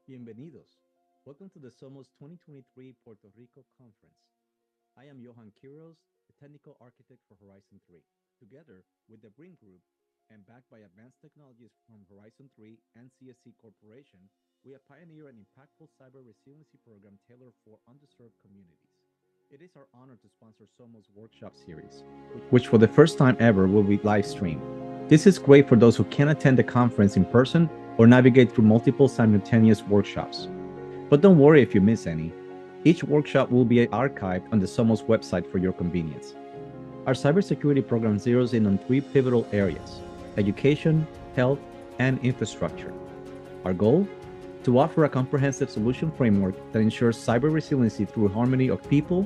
Bienvenidos. Welcome to the Somos 2023 Puerto Rico Conference. I am Johan Quiros, the technical architect for Horizon 3. Together with the Brink Group and backed by advanced technologies from Horizon 3 and CSC Corporation, we have pioneered an impactful cyber resiliency program tailored for underserved communities. It is our honor to sponsor Somos Workshop Series, which for the first time ever will be live streamed. This is great for those who can't attend the conference in person or navigate through multiple simultaneous workshops. But don't worry if you miss any. Each workshop will be archived on the Somos website for your convenience. Our cybersecurity program zeroes in on three pivotal areas: education, health, and infrastructure. Our goal? To offer a comprehensive solution framework that ensures cyber resiliency through harmony of people,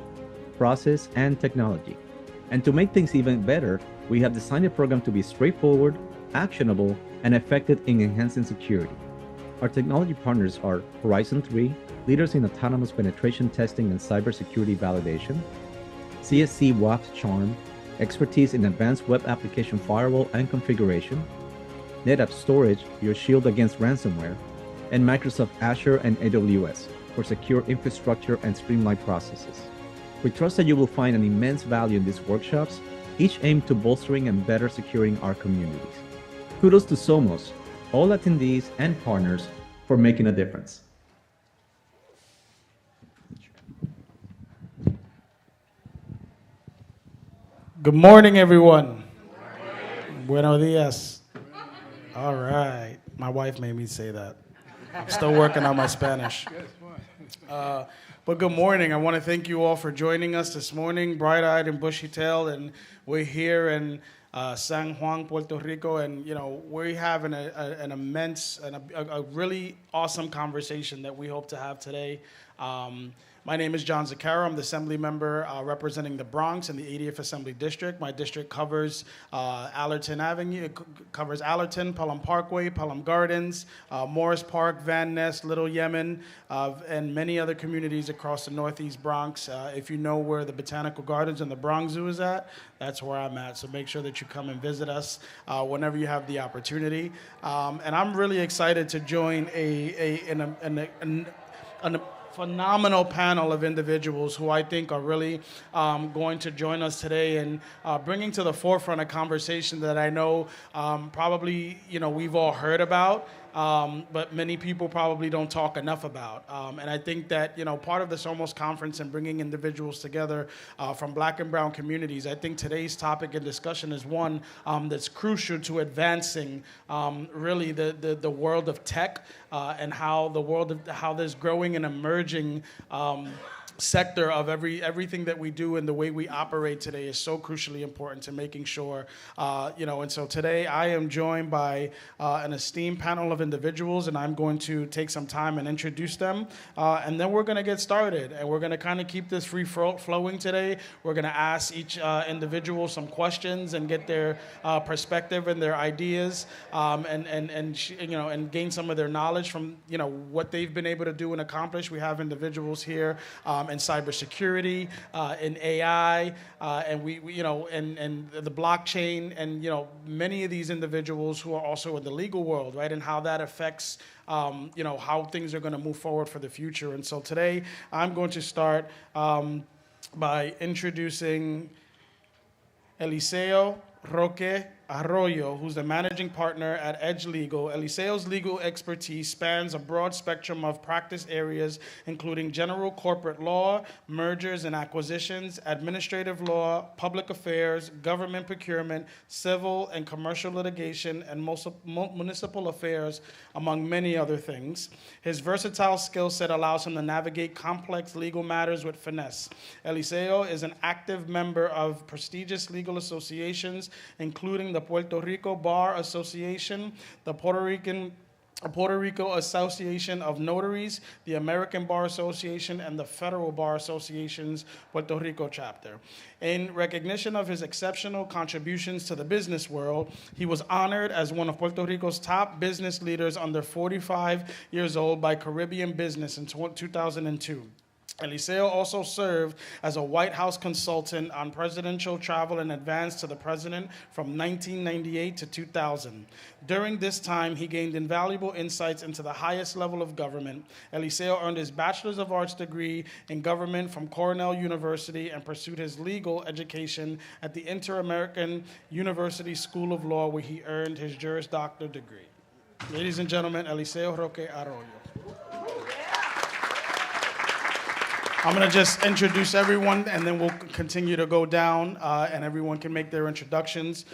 process, and technology. And to make things even better, we have designed the program to be straightforward, actionable, and effective in enhancing security. Our technology partners are Horizon 3, leaders in autonomous penetration testing and cybersecurity validation; CSC WAF Charm, expertise in advanced web application firewall and configuration; NetApp Storage, your shield against ransomware; and Microsoft Azure and AWS for secure infrastructure and streamlined processes. We trust that you will find an immense value in these workshops, each aimed to bolstering and better securing our communities. Kudos to Somos, all attendees and partners for making a difference. Good morning, everyone. Buenos dias. All right. My wife made me say that. I'm still working on my Spanish. But good morning. I want to thank you all for joining us this morning, bright-eyed and bushy-tailed, and we're here in San Juan, Puerto Rico, and we're having an immense and a really awesome conversation that we hope to have today. My name is John Zaccaro. I'm the Assembly member representing the Bronx in the 80th Assembly District. My district covers Allerton Avenue, covers Allerton, Pelham Parkway, Pelham Gardens, Morris Park, Van Ness, Little Yemen, and many other communities across the Northeast Bronx. If you know where the Botanical Gardens and the Bronx Zoo is at, that's where I'm at. So make sure that you come and visit us whenever you have the opportunity. And I'm really excited to join a phenomenal panel of individuals who I think are really going to join us today and bringing to the forefront a conversation that I know probably we've all heard about, but many people probably don't talk enough about. And I think that part of the Somos conference and bringing individuals together from Black and Brown communities, I think today's topic and discussion is one that's crucial to advancing really the world of tech and how there's growing and emerging sector of everything that we do and the way we operate today is so crucially important to making sure, and so today I am joined by an esteemed panel of individuals, and I'm going to take some time and introduce them, and then we're going to get started, and we're going to kind of keep this free flowing today. We're going to ask each individual some questions and get their perspective and their ideas, and gain some of their knowledge from what they've been able to do and accomplish. We have individuals here in cybersecurity, in AI, and and the blockchain, and many of these individuals who are also in the legal world, right, and how that affects how things are going to move forward for the future. And so today I'm going to start by introducing Eliseo Roque Arroyo, who's the managing partner at Edge Legal. Eliseo's legal expertise spans a broad spectrum of practice areas, including general corporate law, mergers and acquisitions, administrative law, public affairs, government procurement, civil and commercial litigation, and municipal affairs, among many other things. His versatile skill set allows him to navigate complex legal matters with finesse. Eliseo is an active member of prestigious legal associations, including the Puerto Rico Bar Association, the Puerto Rico Association of Notaries, the American Bar Association, and the Federal Bar Association's Puerto Rico chapter. In recognition of his exceptional contributions to the business world, he was honored as one of Puerto Rico's top business leaders under 45 years old by Caribbean Business in 2002. Eliseo also served as a White House consultant on presidential travel and advance to the president from 1998 to 2000. During this time, he gained invaluable insights into the highest level of government. Eliseo earned his Bachelor's of Arts degree in government from Cornell University and pursued his legal education at the Inter-American University School of Law, where he earned his Juris Doctor degree. Ladies and gentlemen, Eliseo Roque Arroyo. I'm going to just introduce everyone, and then we'll continue to go down, and everyone can make their introductions.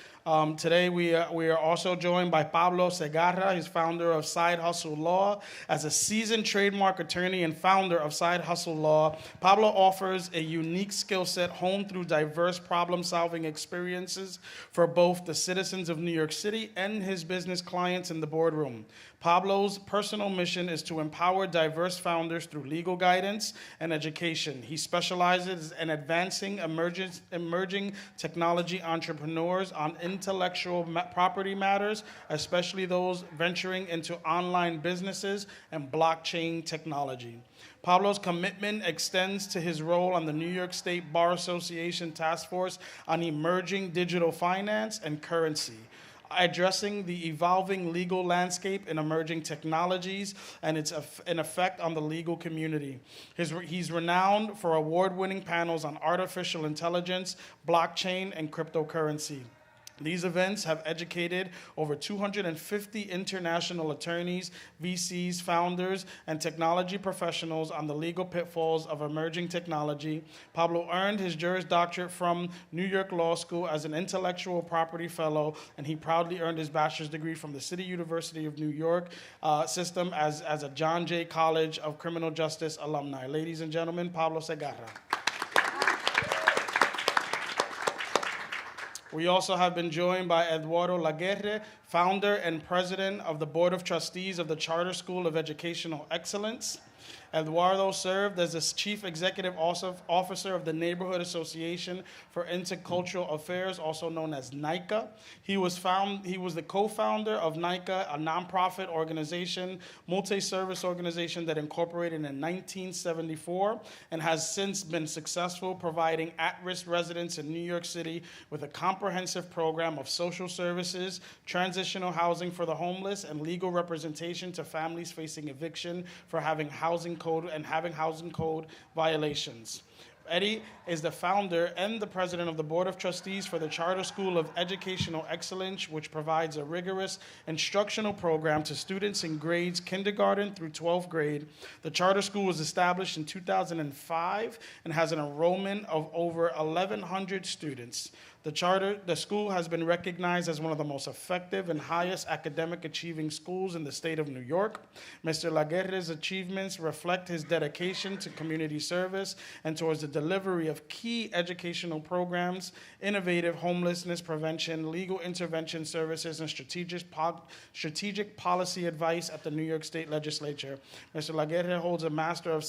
Today, we are also joined by Pablo Segarra. He's founder of Side Hustle Law. As a seasoned trademark attorney and founder of Side Hustle Law, Pablo offers a unique skill set honed through diverse problem-solving experiences for both the citizens of New York City and his business clients in the boardroom. Pablo's personal mission is to empower diverse founders through legal guidance and education. He specializes in advancing emerging technology entrepreneurs on intellectual property matters, especially those venturing into online businesses and blockchain technology. Pablo's commitment extends to his role on the New York State Bar Association Task Force on Emerging Digital Finance and Currency, addressing the evolving legal landscape and emerging technologies and its an effect on the legal community. He's renowned for award-winning panels on artificial intelligence, blockchain, and cryptocurrency. These events have educated over 250 international attorneys, VCs, founders, and technology professionals on the legal pitfalls of emerging technology. Pablo earned his Juris Doctorate from New York Law School as an intellectual property fellow, and he proudly earned his bachelor's degree from the City University of New York system as a John Jay College of Criminal Justice alumni. Ladies and gentlemen, Pablo Segarra. We also have been joined by Eduardo Laguerre, founder and president of the Board of Trustees of the Charter School of Educational Excellence. Eduardo served as the Chief Executive Officer of the Neighborhood Association for Intercultural Affairs, also known as NICA. He was the co-founder of NICA, a nonprofit organization, multi-service organization that incorporated in 1974 and has since been successful providing at-risk residents in New York City with a comprehensive program of social services, transitional housing for the homeless, and legal representation to families facing eviction for having housing code violations. Eddie is the founder and the president of the Board of Trustees for the Charter School of Educational Excellence, which provides a rigorous instructional program to students in grades kindergarten through 12th grade. The Charter School was established in 2005 and has an enrollment of over 1,100 students. The school has been recognized as one of the most effective and highest academic achieving schools in the state of New York. Mr. Laguerre's achievements reflect his dedication to community service and towards the delivery of key educational programs, innovative homelessness prevention, legal intervention services, and strategic policy advice at the New York State Legislature. Mr. Laguerre holds a Master of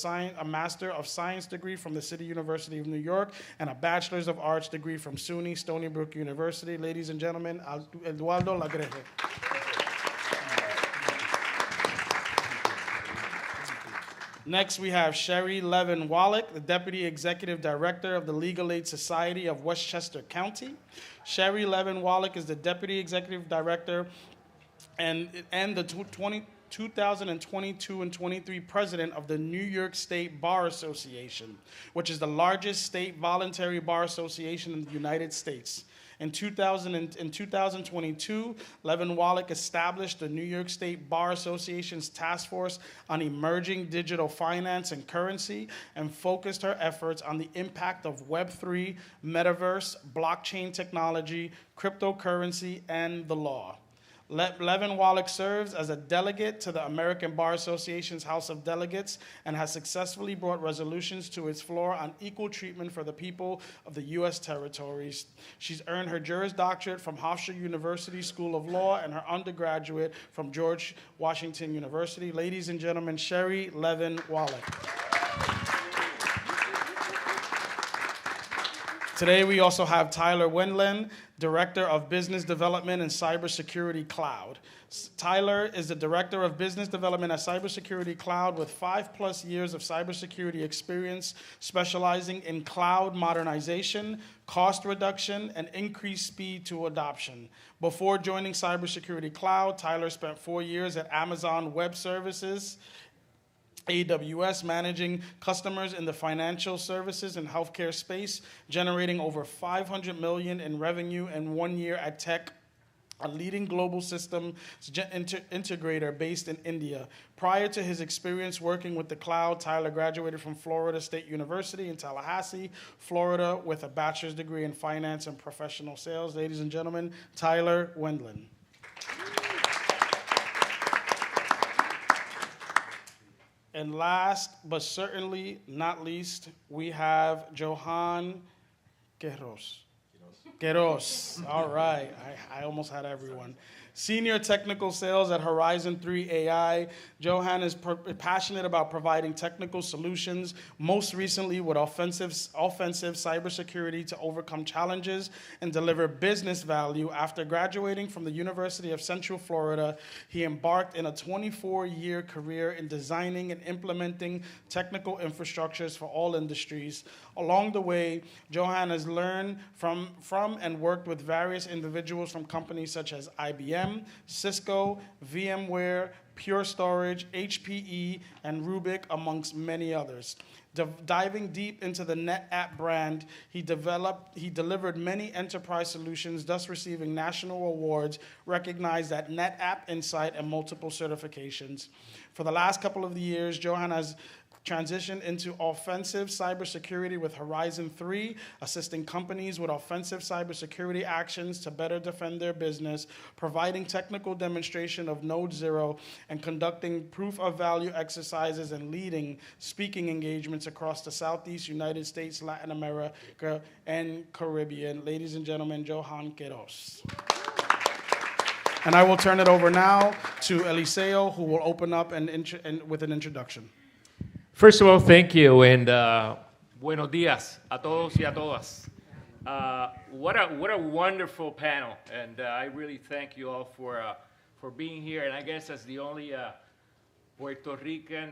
Science degree from the City University of New York and a Bachelor's of Arts degree from SUNY Stony Brook University. Ladies and gentlemen, Eduardo Laguerre. Next, we have Sherry Levin Wallach, the Deputy Executive Director of the Legal Aid Society of Westchester County. Sherry Levin Wallach is the Deputy Executive Director and the 2022 and 23 president of the New York State Bar Association, which is the largest state voluntary bar association in the United States. In 2022, Levin Wallach established the New York State Bar Association's Task Force on Emerging Digital Finance and Currency and focused her efforts on the impact of Web3, metaverse, blockchain technology, cryptocurrency, and the law. Levin Wallach serves as a delegate to the American Bar Association's House of Delegates and has successfully brought resolutions to its floor on equal treatment for the people of the U.S. territories. She's earned her Juris Doctorate from Hofstra University School of Law and her undergraduate from George Washington University. Ladies and gentlemen, Sherry Levin Wallach. Today we also have Tyler Wendland, Director of Business Development and Cybersecurity Cloud. Tyler is the Director of Business Development at Cybersecurity Cloud with 5+ years of cybersecurity experience, specializing in cloud modernization, cost reduction, and increased speed to adoption. Before joining Cybersecurity Cloud, Tyler spent 4 years at Amazon Web Services, AWS, managing customers in the financial services and healthcare space, generating over $500 million in revenue in 1 year at Tech, a leading global systems integrator based in India. Prior to his experience working with the cloud, Tyler graduated from Florida State University in Tallahassee, Florida, with a bachelor's degree in finance and professional sales. Ladies and gentlemen, Tyler Wendland. And last, but certainly not least, we have Johan Queiroz. Queiroz. All right. I almost had everyone. Senior Technical Sales at Horizon 3 AI. Johan is passionate about providing technical solutions, most recently with offensive cybersecurity to overcome challenges and deliver business value. After graduating from the University of Central Florida, he embarked in a 24-year career in designing and implementing technical infrastructures for all industries. Along the way, Johan has learned from and worked with various individuals from companies such as IBM, Cisco, VMware, Pure Storage, HPE, and Rubik, amongst many others. Diving deep into the NetApp brand, he delivered many enterprise solutions, thus receiving national awards, recognized at NetApp Insight, and multiple certifications. For the last couple of years, Johan has transitioned into offensive cybersecurity with Horizon 3, assisting companies with offensive cybersecurity actions to better defend their business, providing technical demonstration of Node Zero, and conducting proof of value exercises and leading speaking engagements across the Southeast United States, Latin America, and Caribbean. Ladies and gentlemen, Johan Queiroz. And I will turn it over now to Eliseo, who will open up with an introduction. First of all, thank you, and buenos días a todos y a todas. What a wonderful panel, and I really thank you all for being here. And I guess as the only Puerto Rican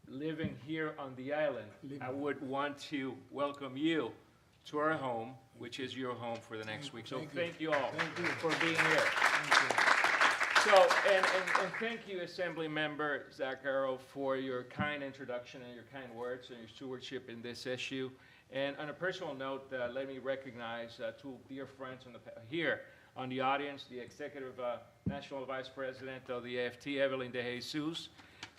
living here on the island, I would want to welcome you to our home, which is your home for the next week. So thank you all for being here. So, and thank you, Assembly Member Zaccaro, for your kind introduction and your kind words and your stewardship in this issue. And on a personal note, let me recognize two dear friends here on the audience, the Executive National Vice President of the AFT, Evelyn De Jesus,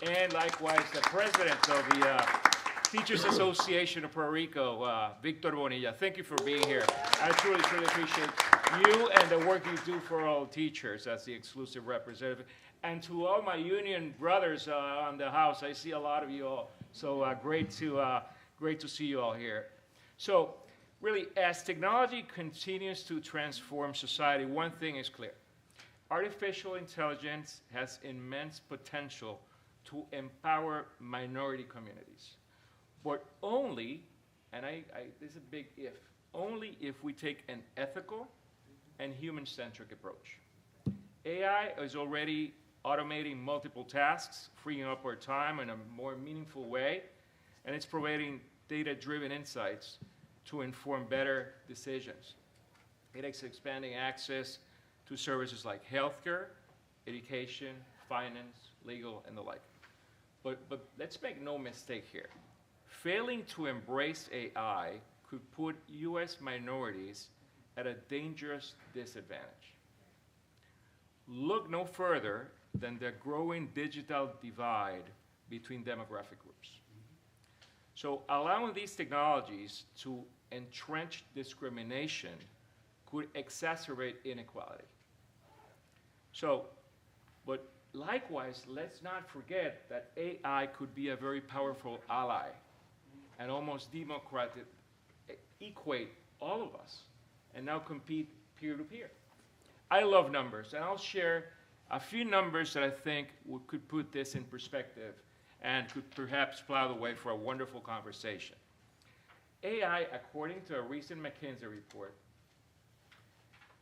and likewise the President of the Teachers Association of Puerto Rico, Victor Bonilla. Thank you for being here. I truly, truly appreciate you and the work you do for all teachers as the exclusive representative. And to all my union brothers on the House, I see a lot of you all. So great to see you all here. So really, as technology continues to transform society, one thing is clear. Artificial intelligence has immense potential to empower minority communities. But only, and this is a big if, only if we take an ethical and human-centric approach. AI is already automating multiple tasks, freeing up our time in a more meaningful way, and it's providing data-driven insights to inform better decisions. It is expanding access to services like healthcare, education, finance, legal, and the like. But let's make no mistake here. Failing to embrace AI could put U.S. minorities at a dangerous disadvantage. Look no further than the growing digital divide between demographic groups. So allowing these technologies to entrench discrimination could exacerbate inequality. But likewise, let's not forget that AI could be a very powerful ally and almost equate all of us and now compete peer-to-peer. I love numbers, and I'll share a few numbers that I think could put this in perspective and could perhaps plow the way for a wonderful conversation. AI, according to a recent McKinsey report,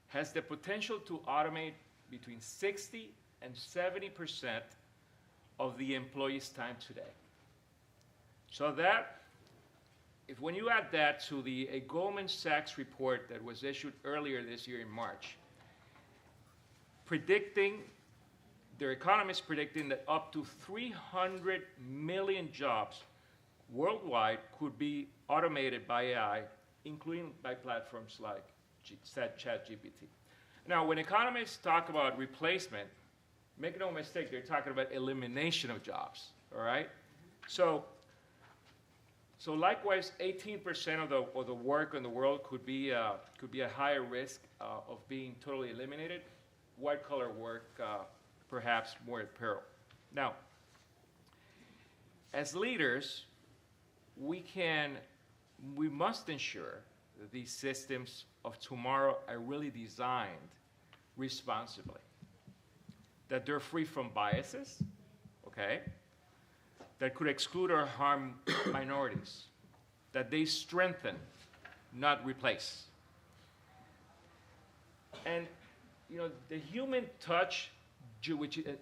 has the potential to automate between 60 and 70% of the employee's time today. So that, if when you add that to a Goldman Sachs report that was issued earlier this year in March, their economists predicting that up to 300 million jobs worldwide could be automated by AI, including by platforms like ChatGPT. Now, when economists talk about replacement, make no mistake, they're talking about elimination of jobs, all right? So likewise, 18% of the work in the world could be at higher risk of being totally eliminated. White-collar work, perhaps more at peril. Now, as leaders, we must ensure that these systems of tomorrow are really designed responsibly, that they're free from biases, okay, that could exclude or harm minorities, that they strengthen, not replace. And you know, the human touch,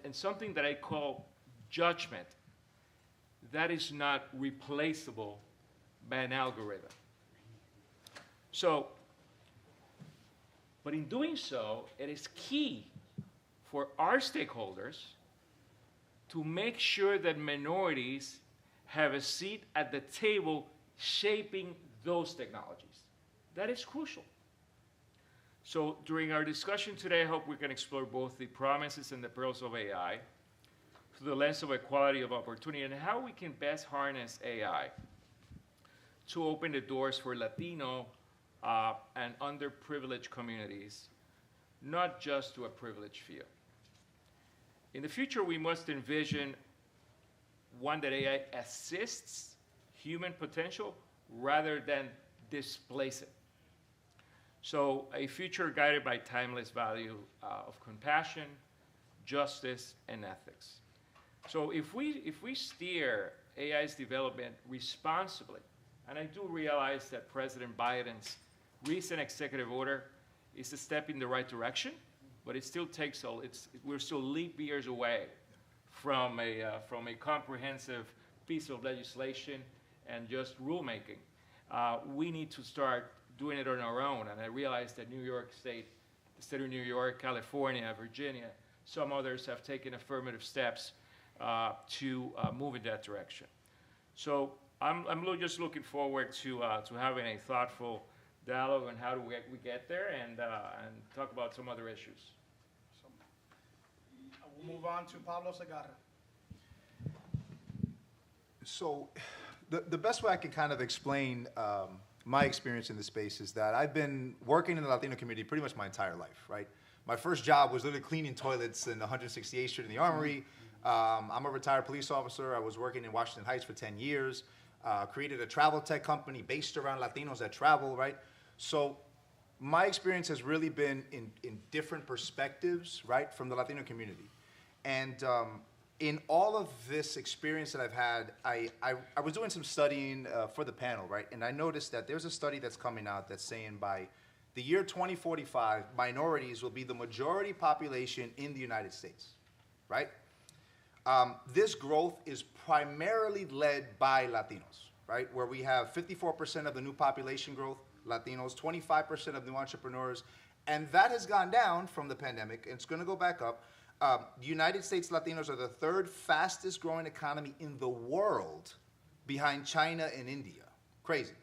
and something that I call judgment, that is not replaceable by an algorithm. So, but in doing so, it is key for our stakeholders to make sure that minorities have a seat at the table shaping those technologies. That is crucial. So during our discussion today, I hope we can explore both the promises and the perils of AI through the lens of equality of opportunity and how we can best harness AI to open the doors for Latino and underprivileged communities, not just to a privileged few. In the future, we must envision one that AI assists human potential rather than displace it. So a future guided by timeless value of compassion, justice, and ethics. So if we steer AI's development responsibly, and I do realize that President Biden's recent executive order is a step in the right direction, but it still takes we're still leap years away from a comprehensive piece of legislation and just rulemaking. We need to start doing it on our own, and I realize that New York State, the state of New York, California, Virginia, some others have taken affirmative steps to move in that direction. So I'm just looking forward to having a thoughtful dialogue on how we get there and talk about some other issues. So, we'll move on to Pablo Segarra. So the best way I can kind of explain my experience in this space is that I've been working in the Latino community pretty much my entire life, right? My first job was literally cleaning toilets in 168th Street in the Armory. I'm a retired police officer. I was working in Washington Heights for 10 years, created a travel tech company based around Latinos that travel, right? So my experience has really been in different perspectives, right, from the Latino community. And in all of this experience that I've had, I was doing some studying for the panel, right? And I noticed that there's a study that's coming out that's saying by the year 2045, minorities will be the majority population in the United States, right? This growth is primarily led by Latinos, right? Where we have 54% of the new population growth, Latinos, 25% of new entrepreneurs, and that has gone down from the pandemic. It's going to go back up. The United States Latinos are the third fastest growing economy in the world behind China and India. Crazy.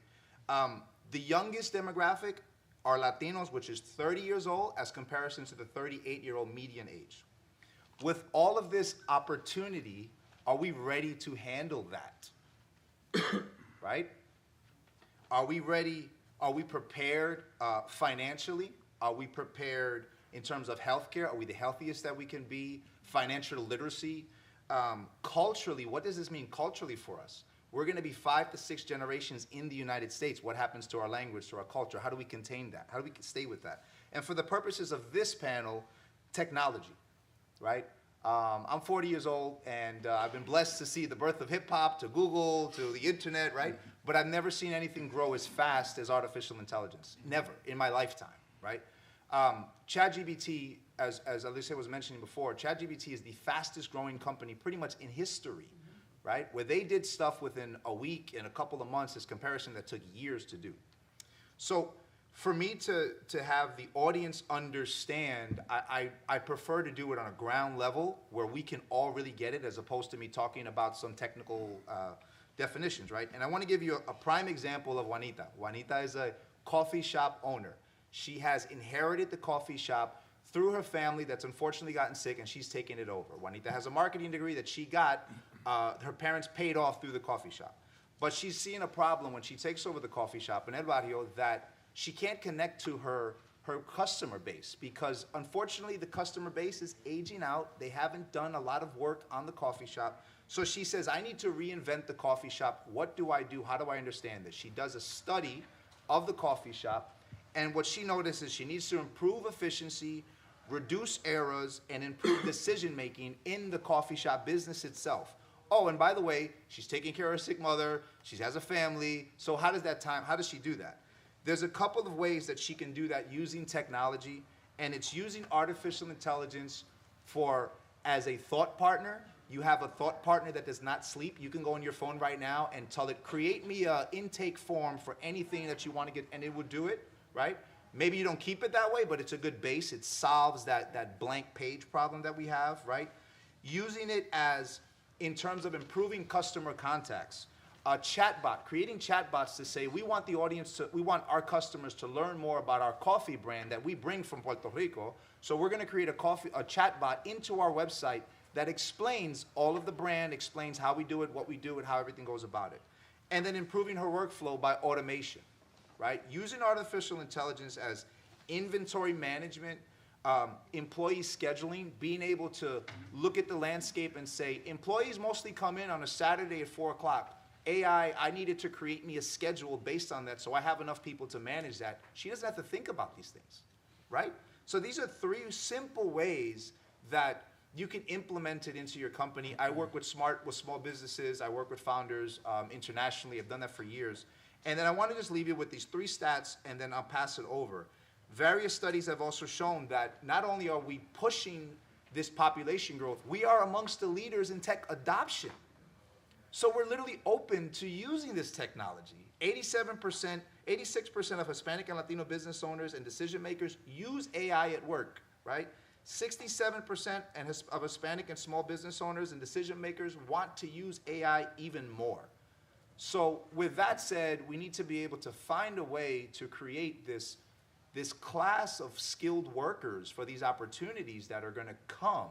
The youngest demographic are Latinos, which is 30 years old as comparison to the 38-year-old median age. With all of this opportunity, are we ready to handle that? Right? Are we ready? Are we prepared financially? Are we prepared in terms of healthcare? Are we the healthiest that we can be? Financial literacy? Culturally, what does this mean culturally for us? We're going to be 5 to 6 generations in the United States. What happens to our language, to our culture? How do we contain that? How do we stay with that? And for the purposes of this panel, technology, right? I'm 40 years old, and I've been blessed to see the birth of hip hop, to Google, to the internet, right? But I've never seen anything grow as fast as artificial intelligence. Never in my lifetime, right? ChatGPT, as Alicia was mentioning before, ChatGPT is the fastest growing company pretty much in history, right? Where they did stuff within a week and a couple of months, as comparison that took years to do. So for me to have the audience understand, I prefer to do it on a ground level where we can all really get it, as opposed to me talking about some technical definitions, right? And I want to give you a prime example of Juanita. Juanita is a coffee shop owner. She has inherited the coffee shop through her family that's unfortunately gotten sick, and she's taken it over. Juanita has a marketing degree that she got, her parents paid off through the coffee shop. But she's seeing a problem when she takes over the coffee shop in El Barrio that she can't connect to her customer base, because unfortunately the customer base is aging out. They haven't done a lot of work on the coffee shop. So she says, I need to reinvent the coffee shop. What do I do? How do I understand this? She does a study of the coffee shop, and what she notices, she needs to improve efficiency, reduce errors, and improve decision making in the coffee shop business itself. Oh, and by the way, she's taking care of her sick mother, she has a family, so how does she do that? There's a couple of ways that she can do that using technology, and it's using artificial intelligence as a thought partner. You have a thought partner that does not sleep. You can go on your phone right now and tell it, create me an intake form for anything that you want to get, and it will do it, right? Maybe you don't keep it that way, but it's a good base. It solves that blank page problem that we have, right? Using it in terms of improving customer contacts. A chatbot, creating chatbots to say, we want our customers to learn more about our coffee brand that we bring from Puerto Rico. So we're going to create a chatbot into our website that explains all of the brand, explains how we do it, what we do it, how everything goes about it. And then improving her workflow by automation, right? Using artificial intelligence as inventory management, employee scheduling, being able to look at the landscape and say, employees mostly come in on a Saturday at 4 o'clock. AI, I needed to create me a schedule based on that so I have enough people to manage that. She doesn't have to think about these things, right? So these are 3 simple ways that you can implement it into your company. I work with small businesses. I work with founders internationally. I've done that for years. And then I want to just leave you with these 3 stats, and then I'll pass it over. Various studies have also shown that not only are we pushing this population growth, we are amongst the leaders in tech adoption. So we're literally open to using this technology. 86% of Hispanic and Latino business owners and decision makers use AI at work, right? 67% of Hispanic and small business owners and decision makers want to use AI even more. So with that said, we need to be able to find a way to create this class of skilled workers for these opportunities that are going to come.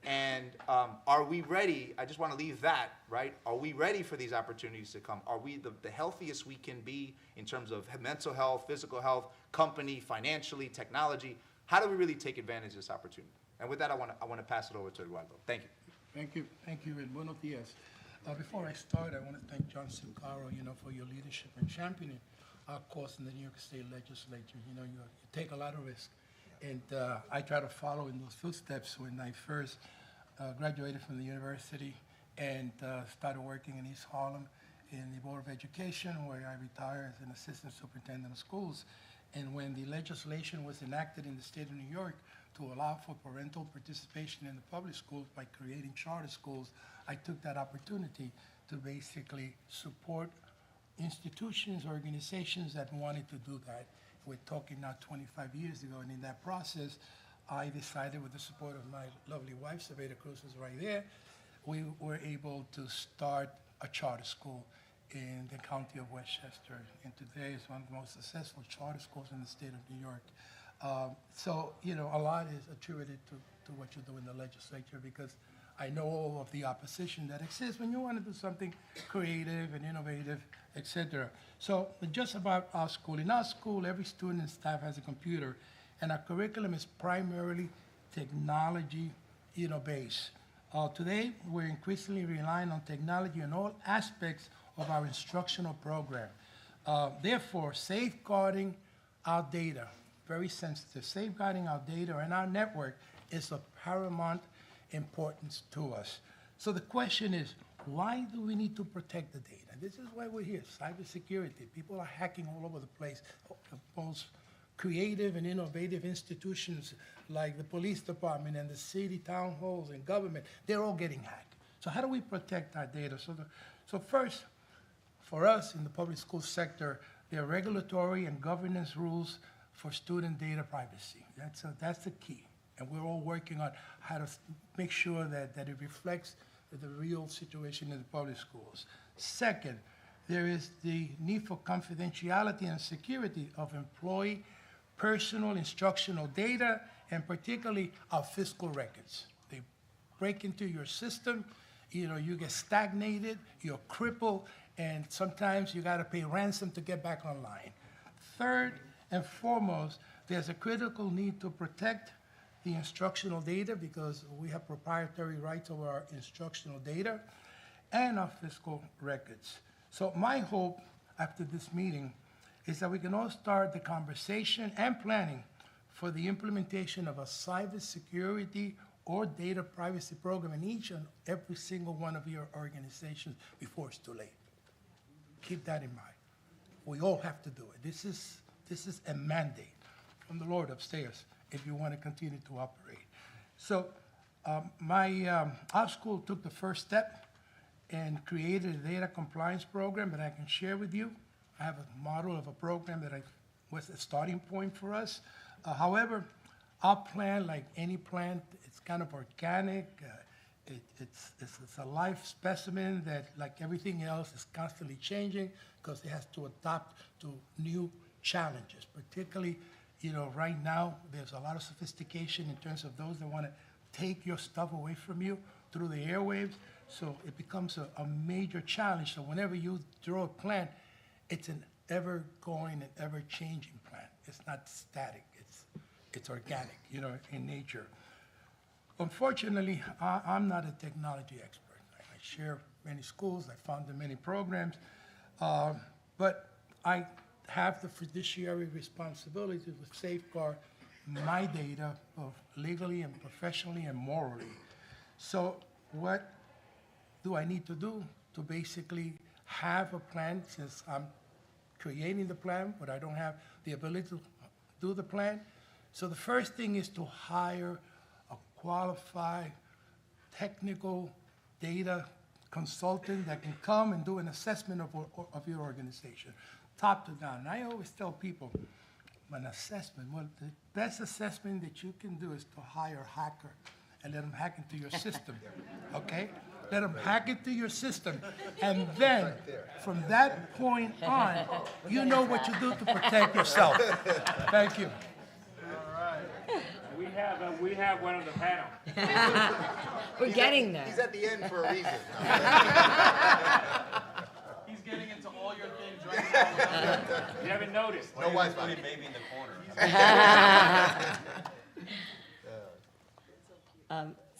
And are we ready? I just want to leave that, right? Are we ready for these opportunities to come? Are we the healthiest we can be in terms of mental health, physical health, company, financially, technology? How do we really take advantage of this opportunity? And with that, I want to pass it over to Eduardo. Thank you. Thank you, and buenos dias. Before I start, I want to thank John Caro, for your leadership in championing our cause in the New York State Legislature. You take a lot of risk, and I try to follow in those footsteps. When I first graduated from the university and started working in East Harlem in the Board of Education, where I retired as an assistant superintendent of schools. And when the legislation was enacted in the state of New York to allow for parental participation in the public schools by creating charter schools, I took that opportunity to basically support institutions, organizations that wanted to do that. We're talking now 25 years ago, and in that process, I decided, with the support of my lovely wife, Sabeda Cruz is right there, we were able to start a charter school in the county of Westchester, and today it's one of the most successful charter schools in the state of New York. So, a lot is attributed to what you do in the legislature, because I know all of the opposition that exists when you want to do something creative and innovative, etc. So just about our school. In our school, every student and staff has a computer, and our curriculum is primarily technology, based. Today, we're increasingly relying on technology in all aspects of our instructional program. Therefore, safeguarding our data, very sensitive, safeguarding our data and our network is of paramount importance to us. So the question is, why do we need to protect the data? This is why we're here, cybersecurity. People are hacking all over the place. The most creative and innovative institutions like the police department and the city town halls and government, they're all getting hacked. So how do we protect our data? So first, for us in the public school sector, there are regulatory and governance rules for student data privacy. That's the key. And we're all working on how to make sure that it reflects the real situation in the public schools. Second, there is the need for confidentiality and security of employee personal instructional data, and particularly our fiscal records. They break into your system, you get stagnated, you're crippled, and sometimes you gotta pay ransom to get back online. Third and foremost, there's a critical need to protect the instructional data because we have proprietary rights over our instructional data and our fiscal records. So my hope after this meeting is that we can all start the conversation and planning for the implementation of a cybersecurity or data privacy program in each and every single one of your organizations before it's too late. Keep that in mind. We all have to do it. This is a mandate from the Lord upstairs if you want to continue to operate. So our school took the first step and created a data compliance program that I can share with you. I have a model of a program that was a starting point for us. However, our plan, like any plant, it's kind of organic. It's a life specimen that, like everything else, is constantly changing because it has to adapt to new challenges. Particularly, right now, there's a lot of sophistication in terms of those that want to take your stuff away from you through the airwaves. So it becomes a major challenge. So whenever you draw a plant, it's an ever-going and ever-changing plant. It's not static. It's organic, in nature. Unfortunately, I'm not a technology expert. I share many schools. I founded many programs. But I have the fiduciary responsibility to safeguard my data, both legally and professionally and morally. So what do I need to do to basically have a plan, since I'm creating the plan, but I don't have the ability to do the plan? So the first thing is to hire a qualified technical data consultant that can come and do an assessment of your organization, top to down. And I always tell people, an assessment, well, the best assessment that you can do is to hire a hacker and let them hack into your system, okay? Let them hack into your system. And then, from that point on, you know what you do to protect yourself. Thank you. We have one on the panel. We're getting there. He's at the end for a reason. He's getting into all your things right now. You haven't noticed. No Wi-Fi. Baby in the corner.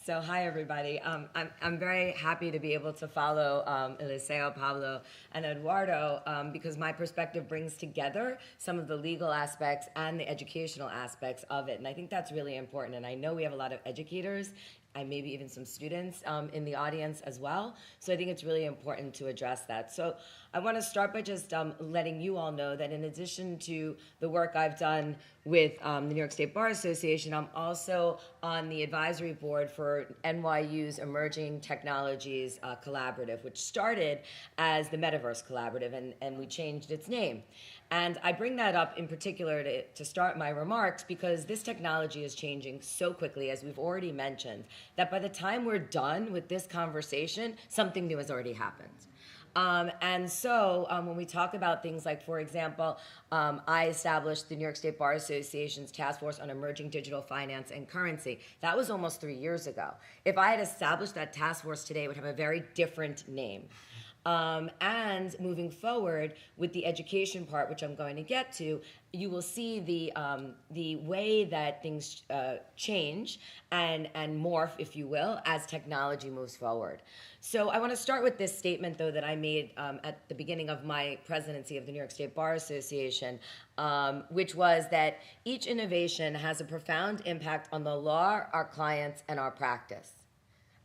So hi, everybody. I'm very happy to be able to follow Eliseo, Pablo, and Eduardo because my perspective brings together some of the legal aspects and the educational aspects of it. And I think that's really important. And I know we have a lot of educators and maybe even some students in the audience as well. So I think it's really important to address that. So I want to start by just letting you all know that in addition to the work I've done with the New York State Bar Association, I'm also on the advisory board for NYU's Emerging Technologies Collaborative, which started as the Metaverse Collaborative, and we changed its name. And I bring that up in particular to start my remarks because this technology is changing so quickly, as we've already mentioned, that by the time we're done with this conversation, something new has already happened. And so when we talk about things like, for example, I established the New York State Bar Association's Task Force on Emerging Digital Finance and Currency. That was almost 3 years ago. If I had established that task force today, it would have a very different name. And moving forward with the education part, which I'm going to get to, you will see the way that things change and morph, if you will, as technology moves forward. So I want to start with this statement, though, that I made at the beginning of my presidency of the New York State Bar Association, which was that each innovation has a profound impact on the law, our clients, and our practice.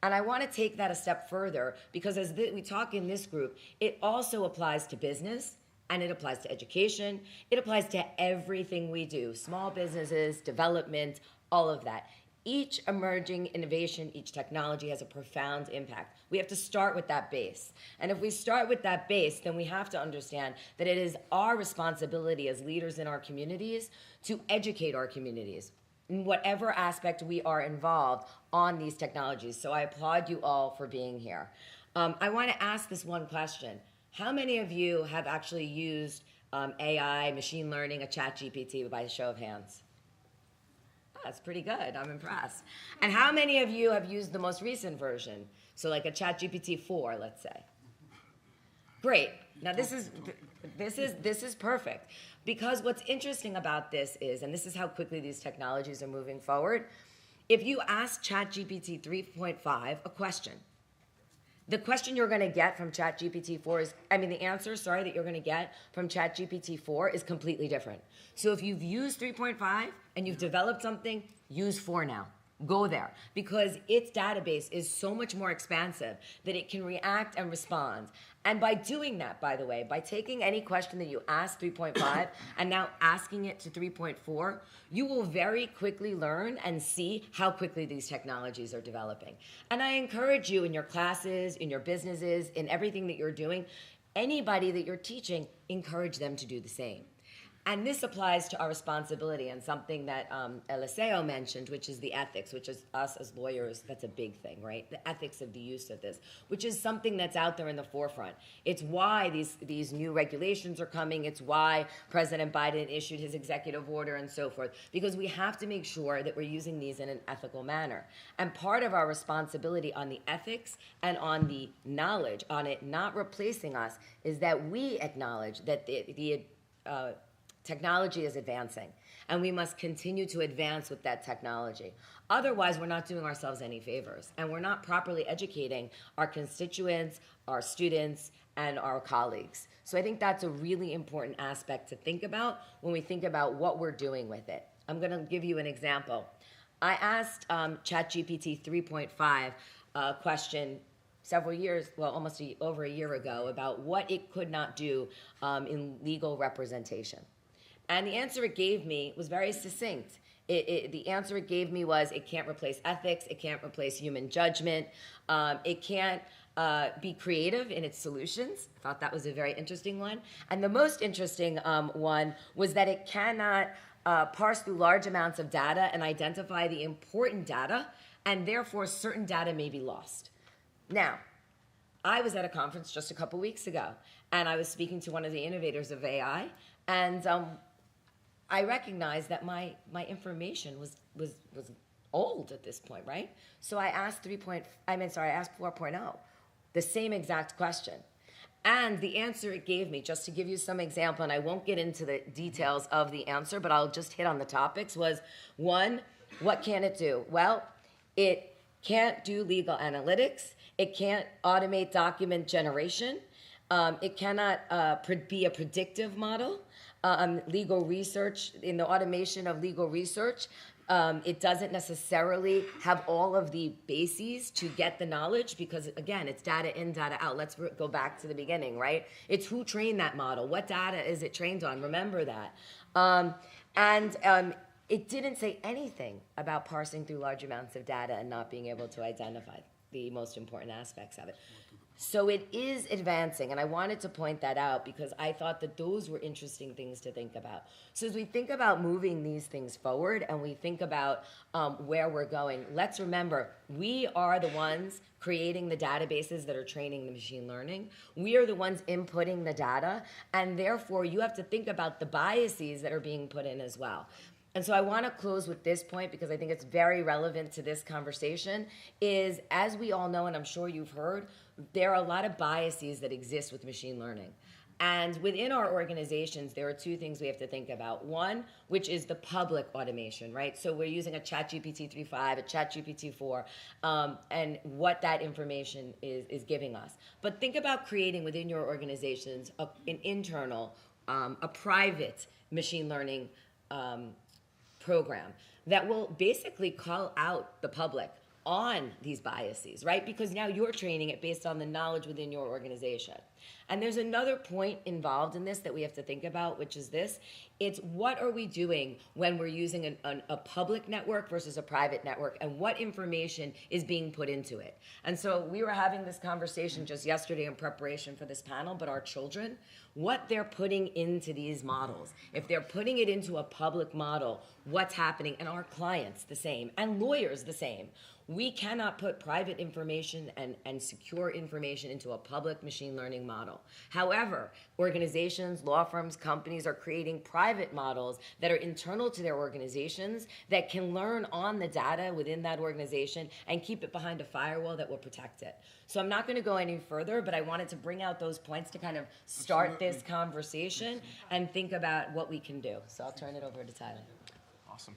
And I want to take that a step further because as we talk in this group, it also applies to business and it applies to education. It applies to everything we do, small businesses, development, all of that. Each emerging innovation, each technology has a profound impact. We have to start with that base. And if we start with that base, then we have to understand that it is our responsibility as leaders in our communities to educate our communities in whatever aspect we are involved on these technologies. So I applaud you all for being here. I want to ask this one question. How many of you have actually used AI, machine learning, a chat GPT by a show of hands? That's pretty good. I'm impressed. And how many of you have used the most recent version? So like a ChatGPT 4, let's say. Great. Now this is perfect. Because what's interesting about this is, and this is how quickly these technologies are moving forward, if you ask ChatGPT 3.5 a question, the question you're going to get from ChatGPT 4 is, the answer, that you're going to get from ChatGPT 4 is completely different. So if you've used 3.5 and you've developed something, use 4 now. Go there. Because its database is so much more expansive that it can react and respond. And by doing that, by the way, by taking any question that you asked 3.5 and now asking it to 3.4, you will very quickly learn and see how quickly these technologies are developing. And I encourage you in your classes, in your businesses, in everything that you're doing, anybody that you're teaching, encourage them to do the same. And this applies to our responsibility and something that Eliseo mentioned, which is the ethics, which is us as lawyers, that's a big thing, right? The ethics of the use of this, which is something that's out there in the forefront. It's why these new regulations are coming. It's why President Biden issued his executive order and so forth, because we have to make sure that we're using these in an ethical manner. And part of our responsibility on the ethics and on the knowledge, on it not replacing us, is that we acknowledge that the technology is advancing, and we must continue to advance with that technology. Otherwise, we're not doing ourselves any favors, and we're not properly educating our constituents, our students, and our colleagues. So I think that's a really important aspect to think about when we think about what we're doing with it. I'm going to give you an example. I asked ChatGPT 3.5 a question several years, over a year ago, about what it could not do in legal representation. And the answer it gave me was very succinct. The answer it gave me was, it can't replace ethics, it can't replace human judgment, it can't be creative in its solutions. I thought that was a very interesting one. And the most interesting one was that it cannot parse through large amounts of data and identify the important data, and therefore certain data may be lost. Now, I was at a conference just a couple weeks ago, and I was speaking to one of the innovators of AI, and I recognized that my information was old at this point, right? So I asked 4.0 the same exact question. And the answer it gave me, just to give you some example, and I won't get into the details of the answer, but I'll just hit on the topics, was one, what can it do? Well, it can't do legal analytics. It can't automate document generation. It cannot be a predictive model. Legal research, in the automation of legal research, it doesn't necessarily have all of the bases to get the knowledge because, again, it's data in, data out. Let's go back to the beginning, right? It's who trained that model. What data is it trained on? Remember that. It didn't say anything about parsing through large amounts of data and not being able to identify the most important aspects of it. So it is advancing, and I wanted to point that out because I thought that those were interesting things to think about. So as we think about moving these things forward and we think about where we're going, let's remember, we are the ones creating the databases that are training the machine learning. We are the ones inputting the data, and therefore you have to think about the biases that are being put in as well. And so I want to close with this point because I think it's very relevant to this conversation, is as we all know, and I'm sure you've heard, there are a lot of biases that exist with machine learning. And within our organizations, there are two things we have to think about. One, which is the public automation, right? So we're using a ChatGPT 3.5, a ChatGPT 4, and what that information is giving us. But think about creating within your organizations an internal, a private machine learning program that will basically call out the public. on these biases, right? Because now you're training it based on the knowledge within your organization. And there's another point involved in this that we have to think about, which is this. It's what are we doing when we're using a public network versus a private network, and what information is being put into it. And so we were having this conversation just yesterday in preparation for this panel, but our children, what they're putting into these models. If they're putting it into a public model, what's happening? And our clients the same, and lawyers the same. We cannot put private information and secure information into a public machine learning model. However, organizations, law firms, companies are creating private models that are internal to their organizations that can learn on the data within that organization and keep it behind a firewall that will protect it. So I'm not going to go any further, but I wanted to bring out those points to kind of start this conversation and think about what we can do. So I'll turn it over to Tyler. Awesome.